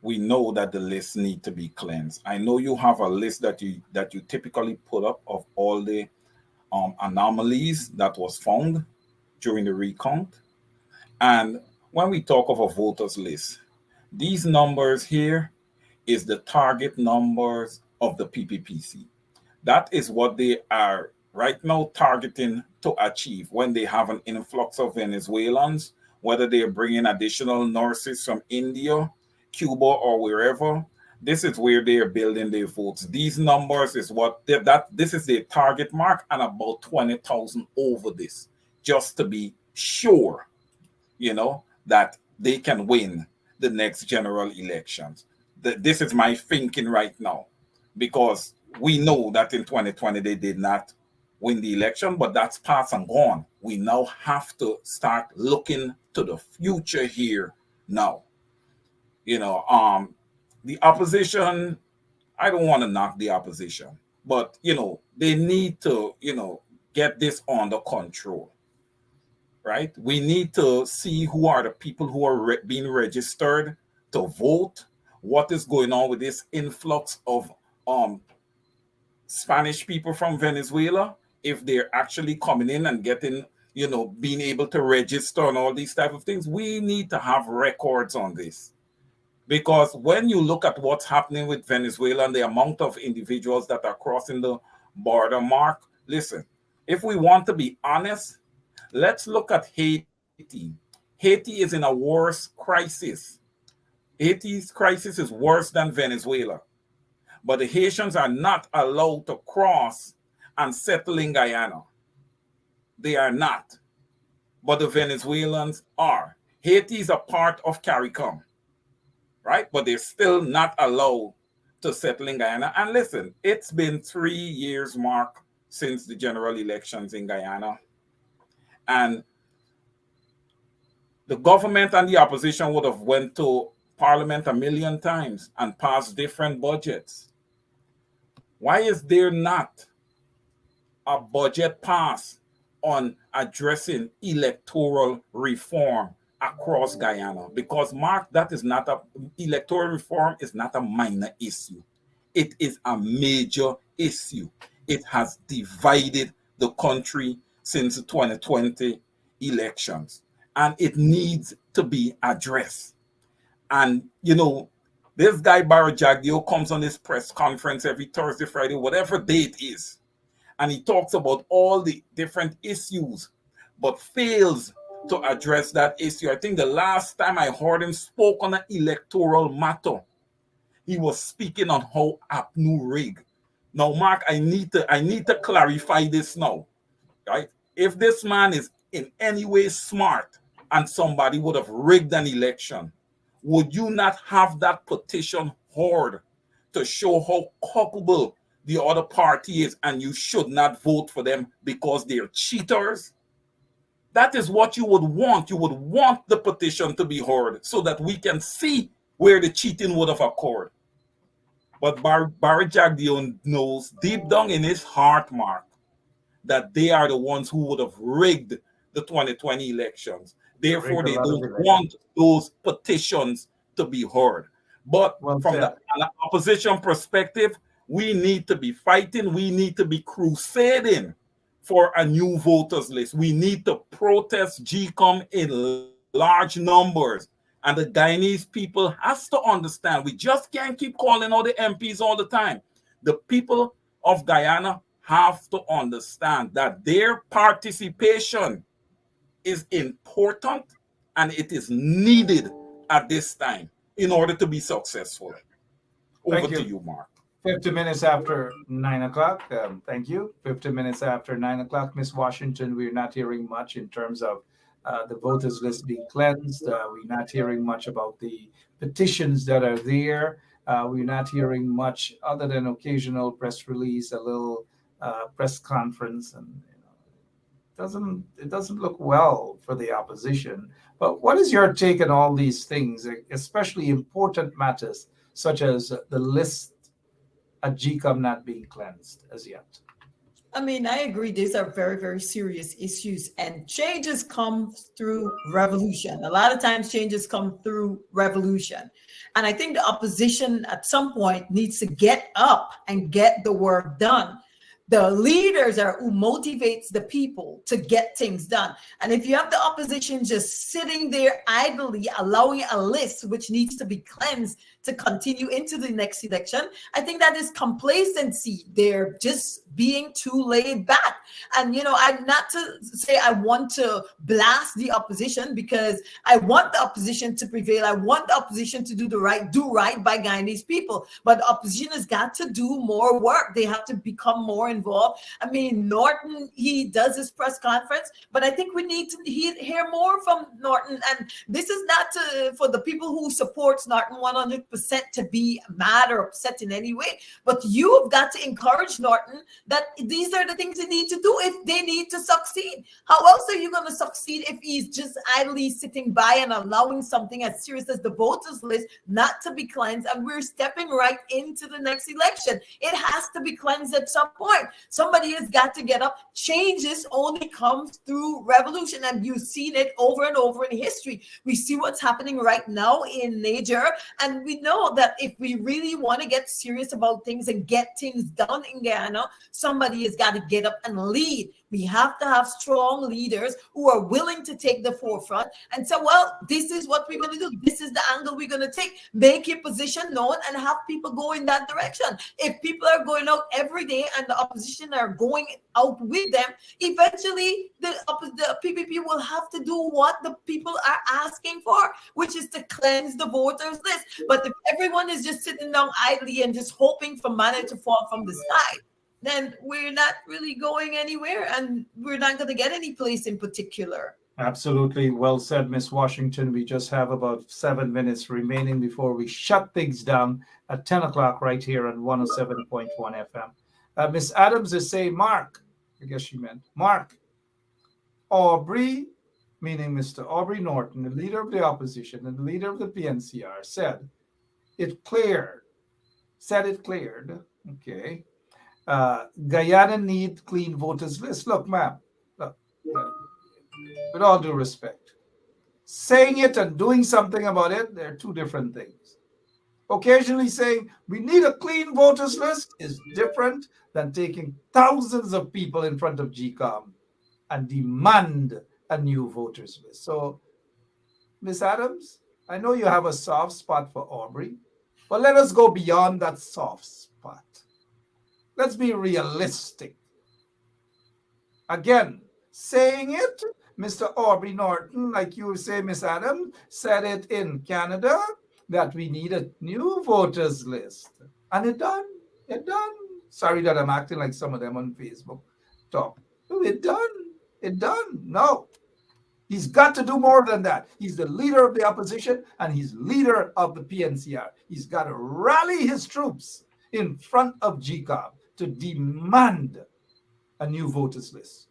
we know that the list need to be cleansed. I know you have a list that you typically put up of all the anomalies that was found during the recount. And when we talk of a voters list, these numbers here is the target numbers of the PPPC. That is what they are right now targeting to achieve when they have an influx of Venezuelans, whether they are bringing additional nurses from India, Cuba, or wherever. This is where they are building their votes. These numbers is this is their target mark, and about 20,000 over this, just to be sure, that they can win the next general elections. This is my thinking right now, because we know that in 2020 they did not win the election, but that's past and gone. We now have to start looking to the future here now. The opposition, I don't want to knock the opposition, but, they need to, get this under control, right? We need to see who are the people who are being registered to vote, what is going on with this influx of Spanish people from Venezuela, if they're actually coming in and getting, being able to register and all these type of things. We need to have records on this. Because when you look at what's happening with Venezuela and the amount of individuals that are crossing the border, Mark, listen, if we want to be honest, let's look at Haiti. Haiti is in a worse crisis. Haiti's crisis is worse than Venezuela. But the Haitians are not allowed to cross and settle in Guyana. They are not. But the Venezuelans are. Haiti is a part of CARICOM, right? But they're still not allowed to settle in Guyana. And listen, it's been 3 years, Mark, since the general elections in Guyana. And the government and the opposition would have went to Parliament a million times and passed different budgets. Why is there not a budget pass on addressing electoral reform across Guyana? Because, Mark, electoral reform is not a minor issue. It is a major issue. It has divided the country since the 2020 elections, and it needs to be addressed. And, this guy Barry Jagdeo comes on this press conference every Thursday, Friday, whatever day it is, and he talks about all the different issues, but fails to address that issue. I think the last time I heard him spoke on an electoral matter, he was speaking on how APNU rig. Now, Mark, I need to clarify this now, right? If this man is in any way smart and somebody would have rigged an election, would you not have that petition heard to show how culpable the other party is, and you should not vote for them because they're cheaters? That is what you would want. You would want the petition to be heard so that we can see where the cheating would have occurred. But Barry Jagdeo knows deep down in his heart, Mark, that they are the ones who would have rigged the 2020 elections. Therefore, they don't want those petitions to be heard. But from the opposition perspective, we need to be fighting. We need to be crusading for a new voters list. We need to protest GCOM in large numbers. And the Guyanese people has to understand, we just can't keep calling all the MPs all the time. The people of Guyana have to understand that their participation is important and it is needed at this time in order to be successful. Over to you, Mark. 50 minutes after 9 o'clock. Thank you. 50 minutes after 9 o'clock, Miss Washington, we're not hearing much in terms of the voters list being cleansed. We're not hearing much about the petitions that are there. We're not hearing much other than occasional press release, a little press conference, and it doesn't look well for the opposition. But what is your take on all these things, especially important matters such as the list at GCOM not being cleansed as yet? I mean, I agree. These are very, very serious issues, and changes come through revolution. A lot of times changes come through revolution. And I think the opposition at some point needs to get up and get the work done. The leaders are who motivates the people to get things done. And if you have the opposition just sitting there idly, allowing a list which needs to be cleansed to continue into the next election, I think that is complacency. They're just being too laid back. And, I'm not to say I want to blast the opposition, because I want the opposition to prevail. I want the opposition to do right by Guyanese people. But the opposition has got to do more work. They have to become more involved. I mean, Norton, he does his press conference, but I think we need to hear more from Norton. And this is not for the people who supports Norton 100% to be mad or upset in any way, but you have got to encourage Norton that these are the things they need to do if they need to succeed. How else are you going to succeed if he's just idly sitting by and allowing something as serious as the voters list not to be cleansed? And we're stepping right into the next election. It has to be cleansed at some point. Somebody has got to get up. Changes only comes through revolution, and you've seen it over and over in history. We see what's happening right now in Niger, and we know that if we really want to get serious about things and get things done in Guyana, somebody has got to get up and lead. We have to have strong leaders who are willing to take the forefront and say, well, this is what we're going to do. This is the angle we're going to take. Make your position known and have people go in that direction. If people are going out every day and the opposition are going out with them, eventually the PPP will have to do what the people are asking for, which is to cleanse the voters list. But if everyone is just sitting down idly and just hoping for money to fall from the sky, then we're not really going anywhere, and we're not going to get any place in particular. Absolutely. Well said, Miss Washington. We just have about 7 minutes remaining before we shut things down at 10 o'clock right here on 107.1 FM. Miss Adams is saying, Mark, I guess she meant Mark, Aubrey, meaning Mr. Aubrey Norton, the leader of the opposition and the leader of the PNCR, said it cleared. Okay. Guyana need clean voters list. Look, ma'am, look, with all due respect, saying it and doing something about it, they're two different things. Occasionally saying we need a clean voters list is different than taking thousands of people in front of GCOM and demand a new voters list. So, Miss Adams, I know you have a soft spot for Aubrey, but let us go beyond that soft spot. Let's be realistic. Again, saying it, Mr. Aubrey Norton, like you say, Miss Adams, said it in Canada that we need a new voters list. And it done. Sorry that I'm acting like some of them on Facebook talk. It done. No. He's got to do more than that. He's the leader of the opposition and he's leader of the PNCR. He's got to rally his troops in front of GCOM to demand a new voters list.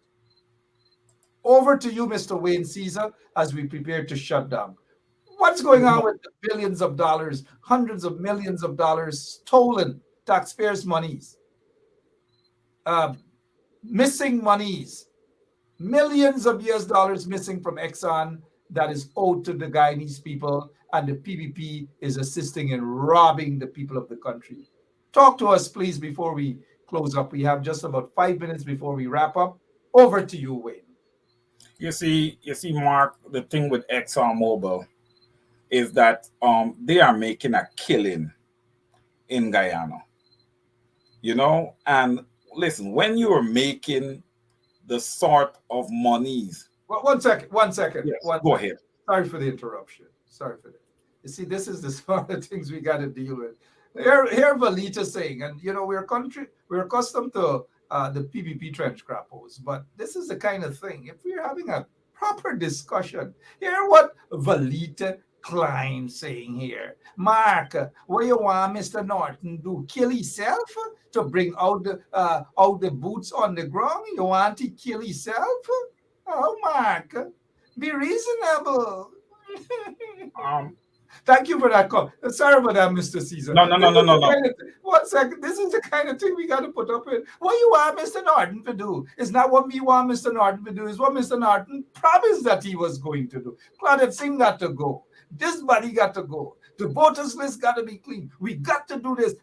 Over to you, Mr. Wayne Caesar, as we prepare to shut down. What's going on with the billions of dollars, hundreds of millions of dollars stolen taxpayers' monies, missing monies, millions of US dollars missing from Exxon that is owed to the Guyanese people, and the PPP is assisting in robbing the people of the country. Talk to us, please, before we close up. We have just about 5 minutes before we wrap up. Over to you, Wayne. You see, Mark, the thing with ExxonMobil is that they are making a killing in Guyana. And listen, when you are making the sort of monies. Well, one second. Yes, go ahead. Sorry for the interruption. You see, this is the sort of things we got to deal with. Here Valita saying, and we're accustomed to the PPP trench crappos, but this is the kind of thing. If we're having a proper discussion, hear what Valita Klein saying here. Mark, what you want Mr. Norton do? Kill himself to bring out the boots on the ground? You want to kill himself? Oh, Mark, be reasonable. Thank you for that call. Sorry about that, Mr. Caesar. No. 1 second. This is the kind of thing we got to put up with. What you want Mr. Norton to do is not what we want Mr. Norton to do. Is what Mr. Norton promised that he was going to do. Claudette Singh got to go. This body got to go. The voters list got to be clean. We got to do this.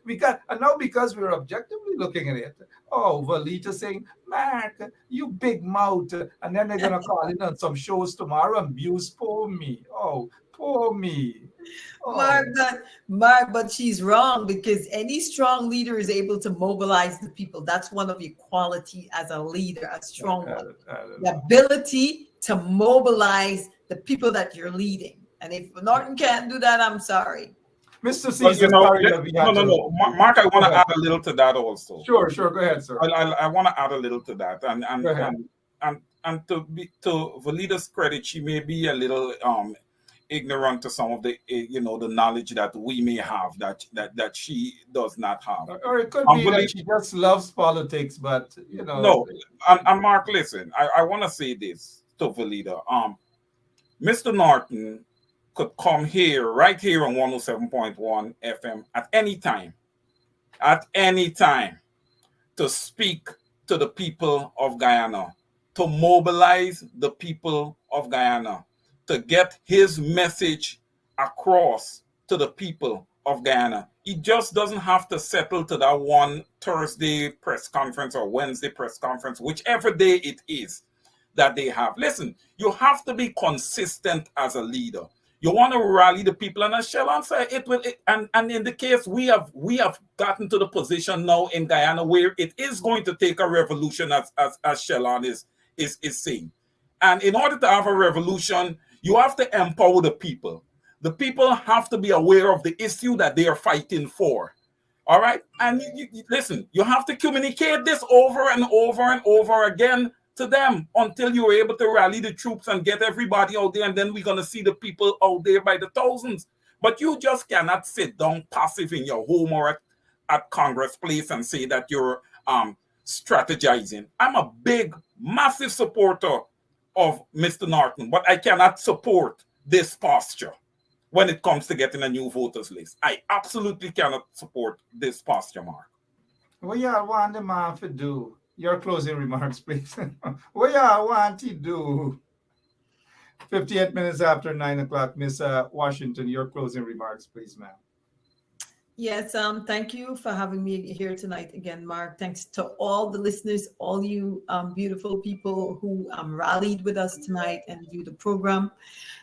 And now because we're objectively looking at it, Valita saying, Mark, you big mouth. And then they're going to call in on some shows tomorrow and abuse poor me. Oh, poor me. Oh. Mark, but she's wrong, because any strong leader is able to mobilize the people. That's one of your quality as a leader, a strong one. The ability to mobilize the people that you're leading. And if Norton can't do that, I'm sorry. Mr. Caesar, no. Mark, I want to add a little to that also. Sure. Go ahead, sir. I want to add a little to that. And to Valita's credit, she may be a little ignorant to some of the the knowledge that we may have that she does not have. Or it could be that she just loves politics, but No, and Mark, listen, I want to say this to Valita. Mr. Norton could come right here on 107.1 FM at any time to speak to the people of Guyana, to mobilize the people of Guyana, to get his message across to the people of Guyana. He just doesn't have to settle to that one Thursday press conference or Wednesday press conference, whichever day it is that they have. Listen, you have to be consistent as a leader. You want to rally the people, and as Shellon said, it will. And in the case we have gotten to the position now in Guyana where it is going to take a revolution, as Shellon is saying. And in order to have a revolution, you have to empower the people. The people have to be aware of the issue that they are fighting for. All right. And listen, you have to communicate this over and over and over again to them until you're able to rally the troops and get everybody out there. And then we're going to see the people out there by the thousands. But you just cannot sit down passive in your home or at Congress Place and say that you're strategizing. I'm a big, massive supporter of Mr. Norton, but I cannot support this posture when it comes to getting a new voters list. I absolutely cannot support this posture, Mark. What y'all want the man to do? Your closing remarks, please. What y'all want to do? 58 minutes after 9 o'clock, Miss Washington, your closing remarks, please, ma'am. Yes, thank you for having me here tonight again, Mark. Thanks to all the listeners, all you beautiful people who rallied with us tonight and do the program.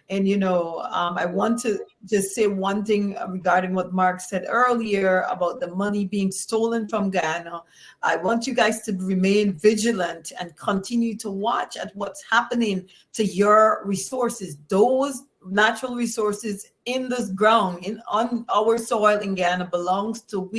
And, I want to just say one thing regarding what Mark said earlier about the money being stolen from Guyana. I want you guys to remain vigilant and continue to watch at what's happening to your resources, those natural resources in this ground, on our soil in Guyana belongs to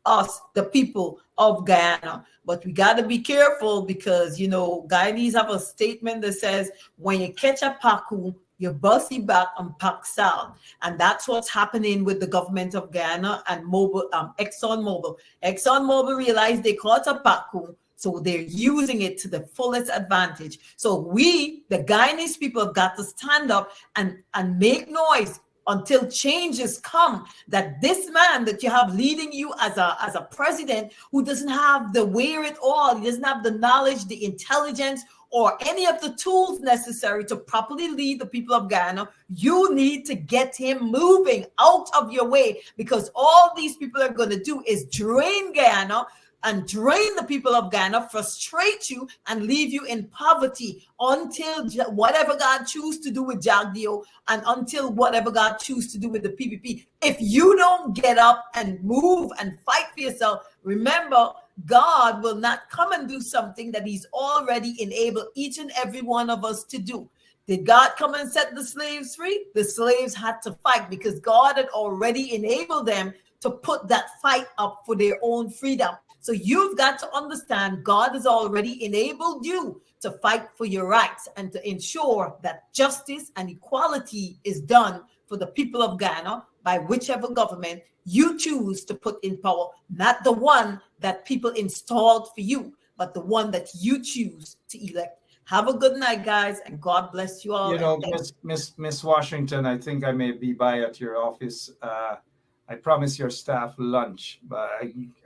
us, the people of Guyana. But we got to be careful because, Guyanese have a statement that says, when you catch a pacu, you bust it back and pack salt. And that's what's happening with the government of Guyana and Exxon Mobil. Exxon Mobil realized they caught a pacu, so they're using it to the fullest advantage. So we, the Guyanese people, have got to stand up and make noise until changes come, that this man that you have leading you as a president who doesn't have the wherewithal, he doesn't have the knowledge, the intelligence, or any of the tools necessary to properly lead the people of Guyana, you need to get him moving out of your way, because all these people are going to do is drain Guyana and drain the people of Guyana, frustrate you, and leave you in poverty until whatever God chooses to do with Jagdeo and until whatever God chooses to do with the PPP. If you don't get up and move and fight for yourself, remember, God will not come and do something that he's already enabled each and every one of us to do. Did God come and set the slaves free? The slaves had to fight because God had already enabled them to put that fight up for their own freedom. So you've got to understand God has already enabled you to fight for your rights and to ensure that justice and equality is done for the people of Guyana by whichever government you choose to put in power, not the one that people installed for you, but the one that you choose to elect. Have a good night, guys, and God bless you all. Miss Washington, I think I may be by at your office. I promise your staff lunch, but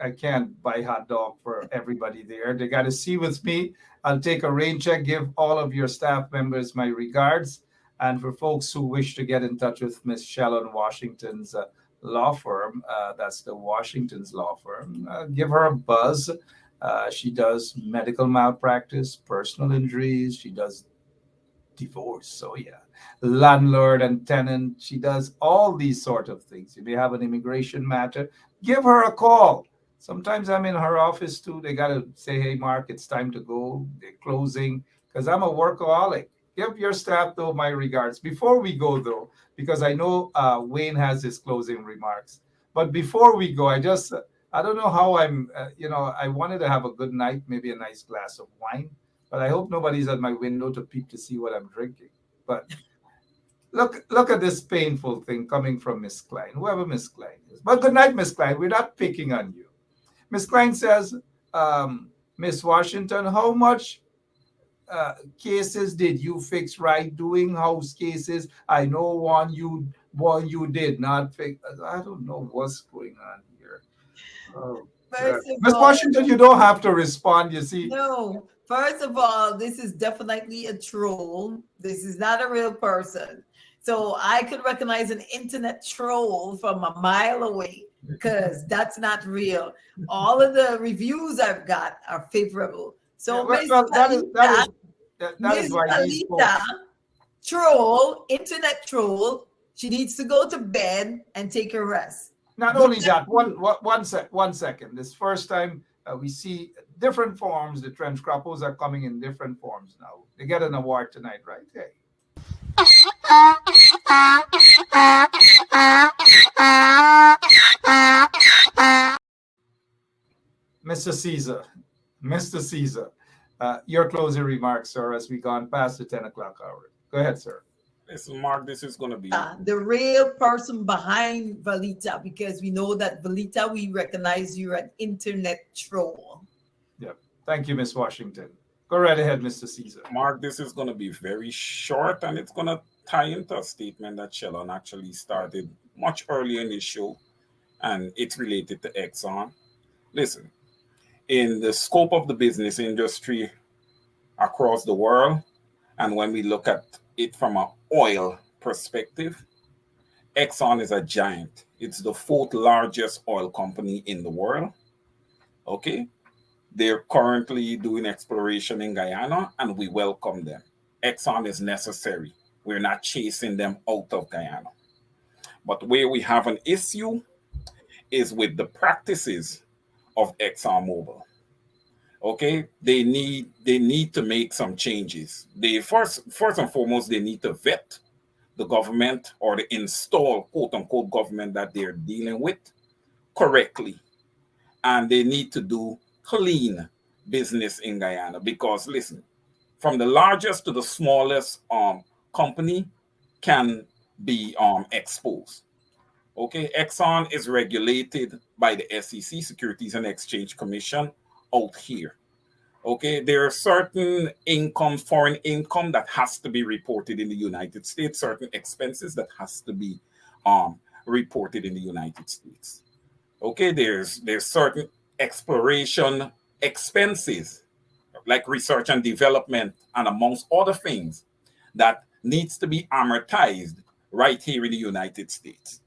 I can't buy hot dog for everybody there. They got to see with me. I'll take a rain check, give all of your staff members my regards. And for folks who wish to get in touch with Miss Shellon Washington's law firm, that's the Washington's law firm, give her a buzz. She does medical malpractice, personal injuries. She does divorce. So yeah, landlord and tenant. She does all these sort of things. If you have an immigration matter, give her a call. Sometimes I'm in her office too. They got to say, hey, Mark, it's time to go. They're closing because I'm a workaholic. Give your staff, though, my regards. Before we go, though, because I know Wayne has his closing remarks. But before we go, I don't know how I'm, I wanted to have a good night, maybe a nice glass of wine. But I hope nobody's at my window to peep to see what I'm drinking. But look at this painful thing coming from Miss Klein, whoever Miss Klein is. But good night, Miss Klein. We're not picking on you. Miss Klein says, Miss Washington, how much cases did you fix right doing house cases? I know one you did not fix. I don't know what's going on here. Miss Washington, you don't have to respond, you see. No, first of all, this is definitely a troll. This is not a real person. So I could recognize an internet troll from a mile away because that's not real. All of the reviews I've got are favorable. Yeah, So well, that is Miss why these Alita, folks. troll, internet troll, she needs to go to bed and take a rest. Not Good only luck that, to you. one second. This first time we see different forms. The trench crappos are coming in different forms now. They get an award tonight, right? Hey. Mr. Caesar, Mr. Caesar, your closing remarks, sir, as we gone past the 10 o'clock hour. Go ahead, sir. Listen, Mark, this is going to be The real person behind Valita, because we know that Valita, we recognize you're an internet troll. Yep. Thank you, Miss Washington. Go right ahead, Mr. Caesar. Mark, this is going to be very short, and it's going to tie into a statement that Shellon actually started much earlier in this show, and it's related to Exxon. Listen, in the scope of the business industry across the world, and when we look at it from an oil perspective, Exxon is a giant. It's the fourth largest oil company in the world. Okay. They're currently doing exploration in Guyana, and we welcome them. Exxon is necessary. We're not chasing them out of Guyana. But where we have an issue is with the practices of ExxonMobil. Okay, they need to make some changes. They first and foremost, they need to vet the government or the installed quote unquote government that they're dealing with correctly, and they need to do clean business in Guyana. Because listen, from the largest to the smallest company can be exposed. Okay, Exxon is regulated by the SEC, Securities and Exchange Commission, out here. Okay, there are certain income, foreign income that has to be reported in the United States, certain expenses that has to be reported in the United States. Okay, there's certain exploration expenses like research and development and amongst other things that needs to be amortized right here in the United States.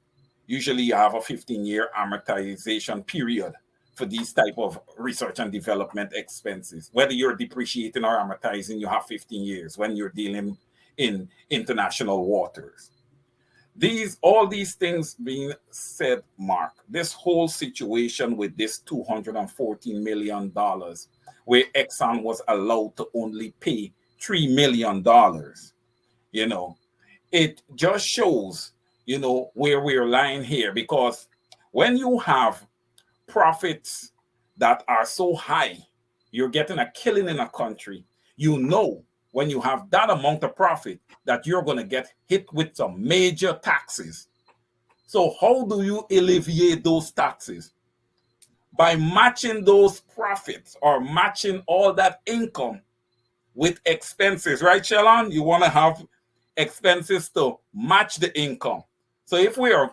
Usually you have a 15-year amortization period for these type of research and development expenses. Whether you're depreciating or amortizing, you have 15 years when you're dealing in international waters. All these things being said, Mark, this whole situation with this $214 million, where Exxon was allowed to only pay $3 million, it just shows, where we're lying here. Because when you have profits that are so high, you're getting a killing in a country, when you have that amount of profit that you're going to get hit with some major taxes. So how do you alleviate those taxes? By matching those profits or matching all that income with expenses, right, Shalon? You want to have expenses to match the income. So if we are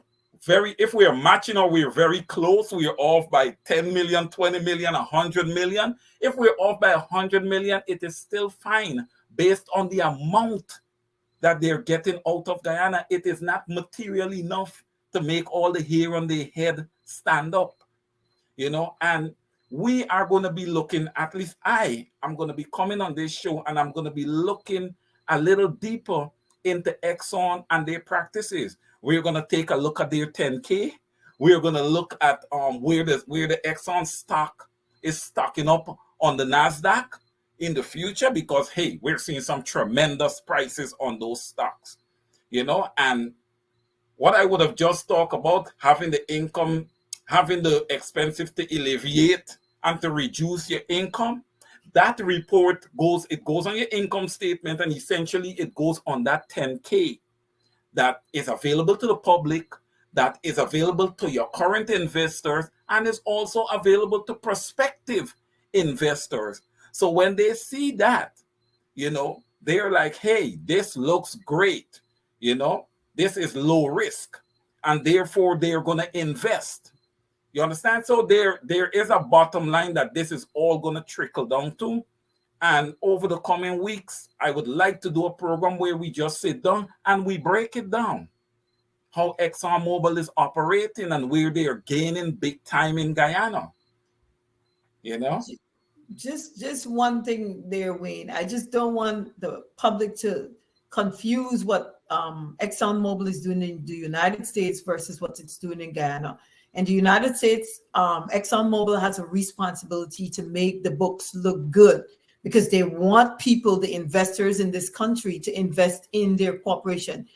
matching or we're very close, we are off by 10 million, 20 million, 100 million. If we're off by 100 million, it is still fine based on the amount that they're getting out of Guyana. It is not material enough to make all the hair on their head stand up, and we are going to be looking, at least I am going to be coming on this show, and I'm going to be looking a little deeper into Exxon and their practices. We're going to take a look at their 10K. We're going to look at where the Exxon stock is stocking up on the NASDAQ in the future, because, hey, we're seeing some tremendous prices on those stocks, and what I would have just talked about, having the income, having the expenses to alleviate and to reduce your income, that report goes on your income statement, and essentially it goes on that 10K that is available to the public, that is available to your current investors, and is also available to prospective investors. So when they see that, they're like, hey, this looks great, this is low risk, and therefore they're going to invest. You understand? So there is a bottom line that this is all going to trickle down to. And over the coming weeks, I would like to do a program where we just sit down and we break it down. How ExxonMobil is operating and where they are gaining big time in Guyana. You know? Just one thing there, Wayne. I just don't want the public to confuse what ExxonMobil is doing in the United States versus what it's doing in Guyana. In the United States, ExxonMobil has a responsibility to make the books look good because they want people, the investors in this country, to invest in their corporation.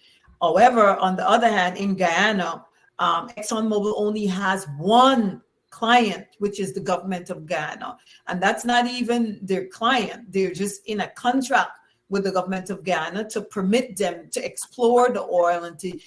However, on the other hand, in Guyana, ExxonMobil only has one client, which is the government of Guyana. And that's not even their client. They're just in a contract with the government of Guyana to permit them to explore the oil and to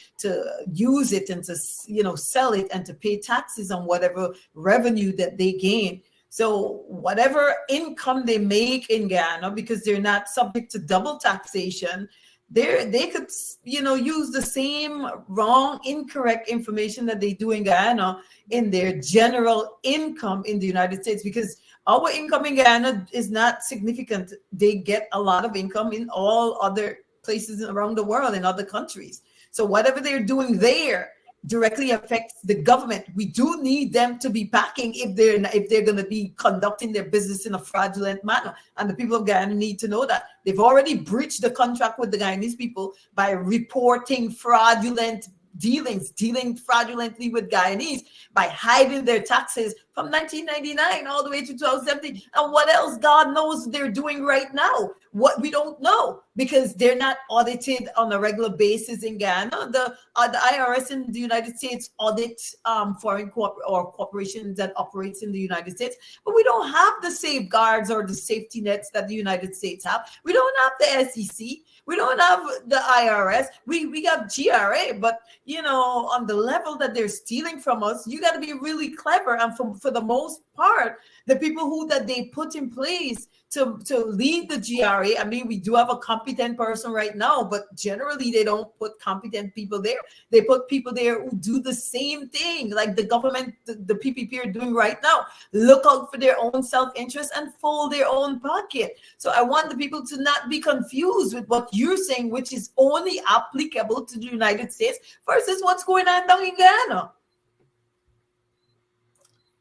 use it and to sell it and to pay taxes on whatever revenue that they gain. So whatever income they make in Guyana, because they're not subject to double taxation, they could use the same wrong, incorrect information that they do in Guyana in their general income in the United States, because our income in Guyana is not significant. They get a lot of income in all other places around the world, in other countries. So whatever they're doing there directly affects the government. We do need them to be packing if they're going to be conducting their business in a fraudulent manner. And the people of Guyana need to know that. They've already breached the contract with the Guyanese people by reporting fraudulent dealing fraudulently with Guyanese, by hiding their taxes from 1999 all the way to 2017. And what else God knows they're doing right now? What we don't know, because they're not audited on a regular basis in Guyana. The IRS in the United States audits foreign corporations that operates in the United States, but we don't have the safeguards or the safety nets that the United States have. We don't have the SEC. We don't have the IRS. We got GRA, but on the level that they're stealing from us, you got to be really clever. And for the most part, the people that they put in place to lead the GRA, I mean, we do have a competent person right now, but generally they don't put competent people there. They put people there who do the same thing, like the government, the PPP are doing right now. Look out for their own self-interest and fold their own pocket. So I want the people to not be confused with what you're saying, which is only applicable to the United States versus what's going on down in Guyana.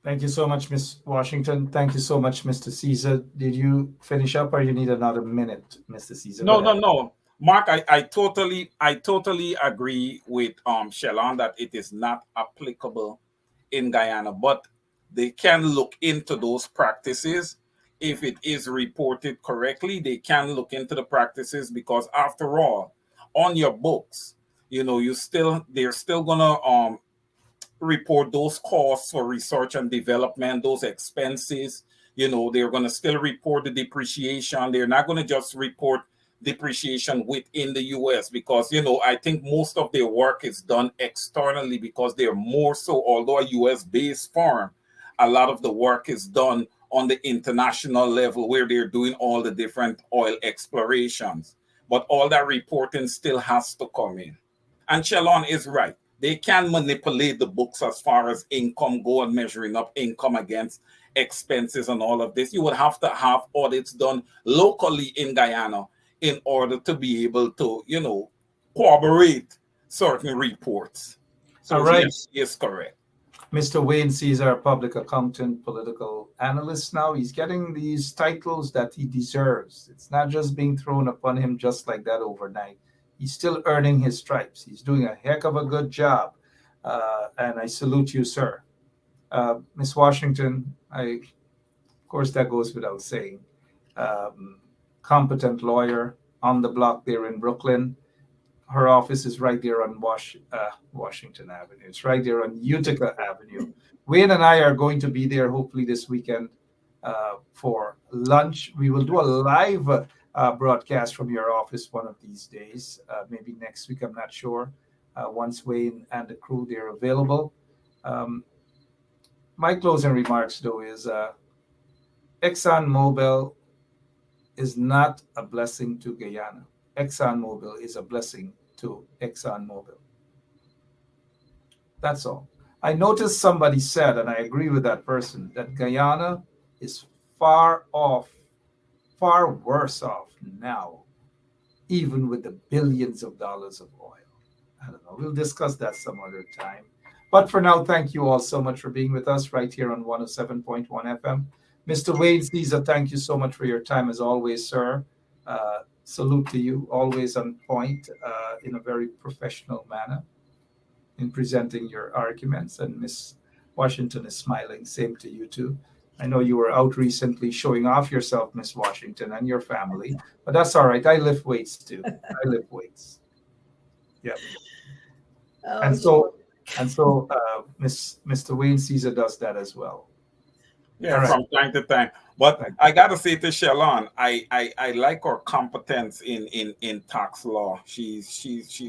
Thank you so much, Ms. Washington. Thank you so much, Mr. Caesar. Did you finish up, or you need another minute, Mr. Caesar? No. Mark, I totally agree with Shelon that it is not applicable in Guyana, but they can look into those practices. If it is reported correctly, they can look into the practices, because after all, on your books, they're still gonna report those costs for research and development, those expenses. They're going to still report the depreciation. They're not going to just report depreciation within the US, because I think most of their work is done externally, because they're more so, although a US based firm, a lot of the work is done on the international level, where they're doing all the different oil explorations. But all that reporting still has to come in. And Shelon is right. They can manipulate the books as far as income go, and measuring up income against expenses and all of this. You would have to have audits done locally in Guyana in order to be able to, corroborate certain reports. So all right. Yes, correct. Mr. Wayne Caesar, public accountant, political analyst now. He's getting these titles that he deserves. It's not just being thrown upon him just like that overnight. He's still earning his stripes. He's doing a heck of a good job. And I salute you, sir. Miss Washington, of course, that goes without saying. Competent lawyer on the block there in Brooklyn. Her office is right there on Washington Avenue. It's right there on Utica Avenue. Wayne and I are going to be there hopefully this weekend for lunch. We will do a live broadcast from your office one of these days, maybe next week, I'm not sure, once Wayne and the crew, they're available. My closing remarks, though, is ExxonMobil is not a blessing to Guyana. ExxonMobil is a blessing to ExxonMobil. That's all. I noticed somebody said, and I agree with that person, that Guyana is far off far worse off now, even with the billions of dollars of oil. I don't know. We'll discuss that some other time. But for now, thank you all so much for being with us right here on 107.1 FM. Mr. Wade Caesar, thank you so much for your time as always, sir. Salute to you, always on point in a very professional manner in presenting your arguments. And Miss Washington is smiling. Same to you too. I know you were out recently showing off yourself, Miss Washington, and your family, but that's all right. I lift weights too. I lift weights. Yeah. Oh, And sure. so Mr. Wayne Caesar does that as well. Yeah, All right. from time to time. But Thank I gotta say to Shalon, I like her competence in tax law. She's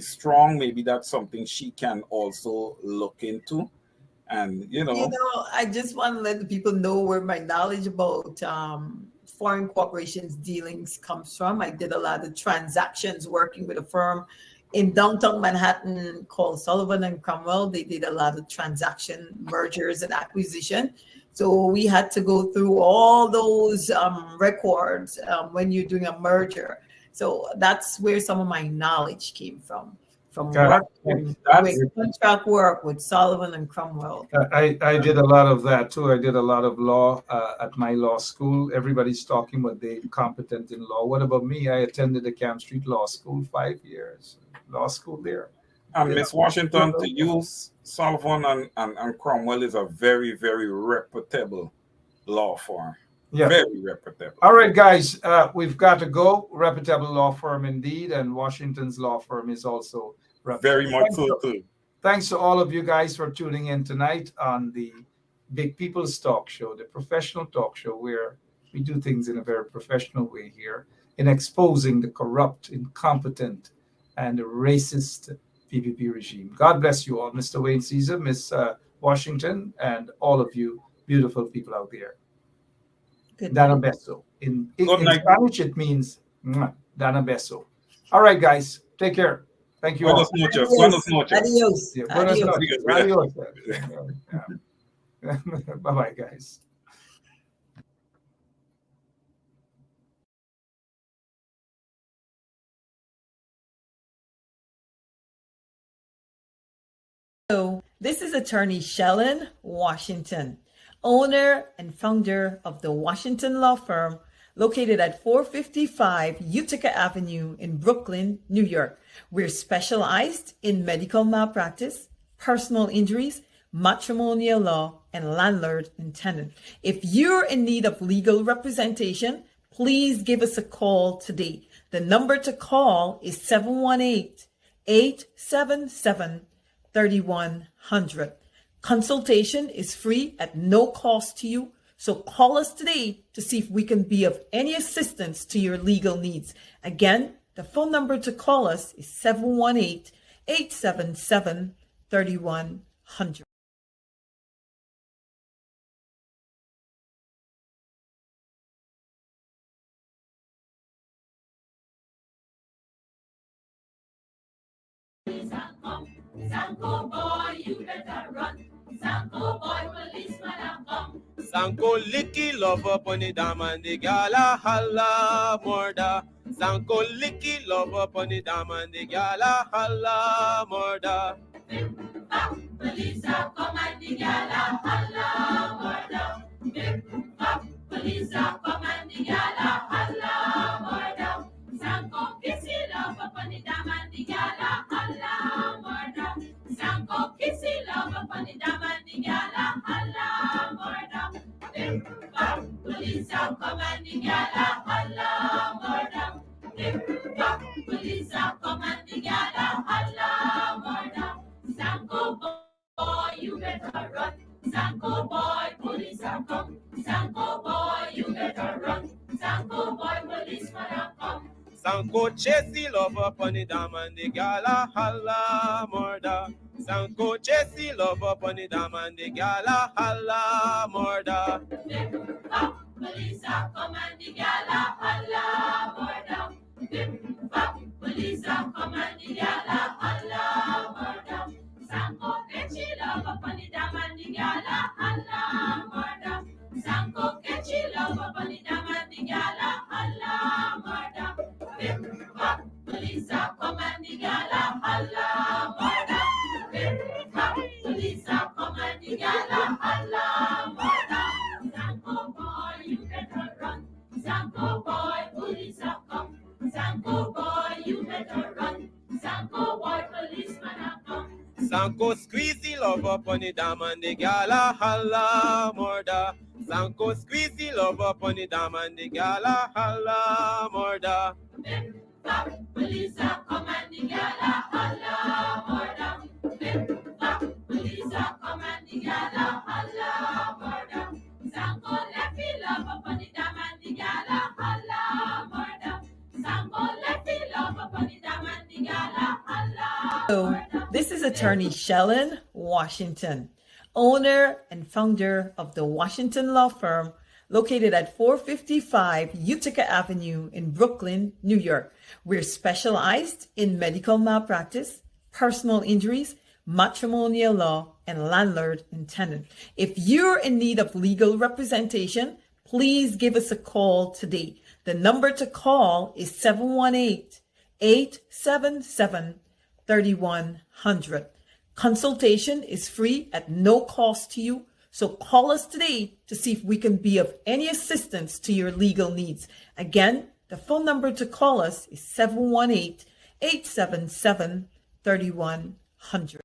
strong. Maybe that's something she can also look into. And I just want to let the people know where my knowledge about foreign corporations dealings comes from. I did a lot of transactions working with a firm in downtown Manhattan called Sullivan and Cromwell. They did a lot of transaction mergers and acquisition. So we had to go through all those records when you're doing a merger. So that's where some of my knowledge came from Got working That's with contract work with Sullivan and Cromwell. I did a lot of that too. I did a lot of law at my law school. Everybody's talking about they're competent in law. What about me? I attended the Camp Street Law School 5 years. Law school there. and Miss Washington, to use Sullivan and Cromwell is a very, very reputable law firm. Yeah. Very reputable. All right, guys, we've got to go. Reputable law firm indeed, and Washington's law firm is also reputable. Very much so too. Thanks to all of you guys for tuning in tonight on the Big People's Talk Show, the professional talk show where we do things in a very professional way here in exposing the corrupt, incompetent, and racist PPP regime. God bless you all, Mr. Wayne Caesar, Miss Washington, and all of you beautiful people out there. Good Dana night. beso. In Good night. Spanish, it means Dana beso. All right, guys, take care. Thank you all. Buenas noches. Buenas noches. Adios. Yeah, buenas Adios. noches. Adios. Yeah. Bye-bye, guys. So, this is attorney Shellen Washington, owner and founder of the Washington Law Firm, located at 455 Utica Avenue in Brooklyn, New York. We're specialized in medical malpractice, personal injuries, matrimonial law, and landlord and tenant. If you're in need of legal representation, please give us a call today. The number to call is 718-877-3100. Consultation is free at no cost to you. So call us today to see if we can be of any assistance to your legal needs. Again, the phone number to call us is 718-877-3100. Sanko boy, you better run. Sanko boy, policeman have come. Sanko licky love up on the dam and the gala holla murder. Sanko licky love up on the dam and the gala holla murder. Police have come and the gala holla murder. Police have come and the gala holla murder. Sanko kissy love up on the dam and the gala holla murder. Sanko kissy love up on the dam and the gala holla murder. Police have come and the gala holla murder. Police have come and the gala holla murder. Sanko boy, you better run. Sanko boy, police have come. Sanko boy, you better run. Sanko boy, policeman have come. Sanko chasey love up on the dam and the gala holla murder. Sanko chasey love up on the dam and the gala holla murder. Police have come and the gala holla murder. Police have come and the gala holla murder. Sanko catchy love up on the dam and the gala holla. Sanko catchy love up on the dam and the gala holla. up on the dam and the gal a holla murder. Sanko squeeze the love up on the dam and the gal a holla murder. Bip, bop, police are come and the gal a holla murder. Bip, bop, police are come and the gal a holla murder. Sanko left me love up on the dam and the gal a holla murder. Sanko left me love up on the dam and the gal a holla murder. This is attorney Shellen Washington, owner and founder of the Washington law firm located at 455 Utica Avenue in Brooklyn, New York. We're specialized in medical malpractice, personal injuries, matrimonial law, and landlord and tenant. If you're in need of legal representation, please give us a call today. The number to call is 718-877-3100. Consultation is free at no cost to you. So call us today to see if we can be of any assistance to your legal needs. Again, the phone number to call us is 718-877-3100.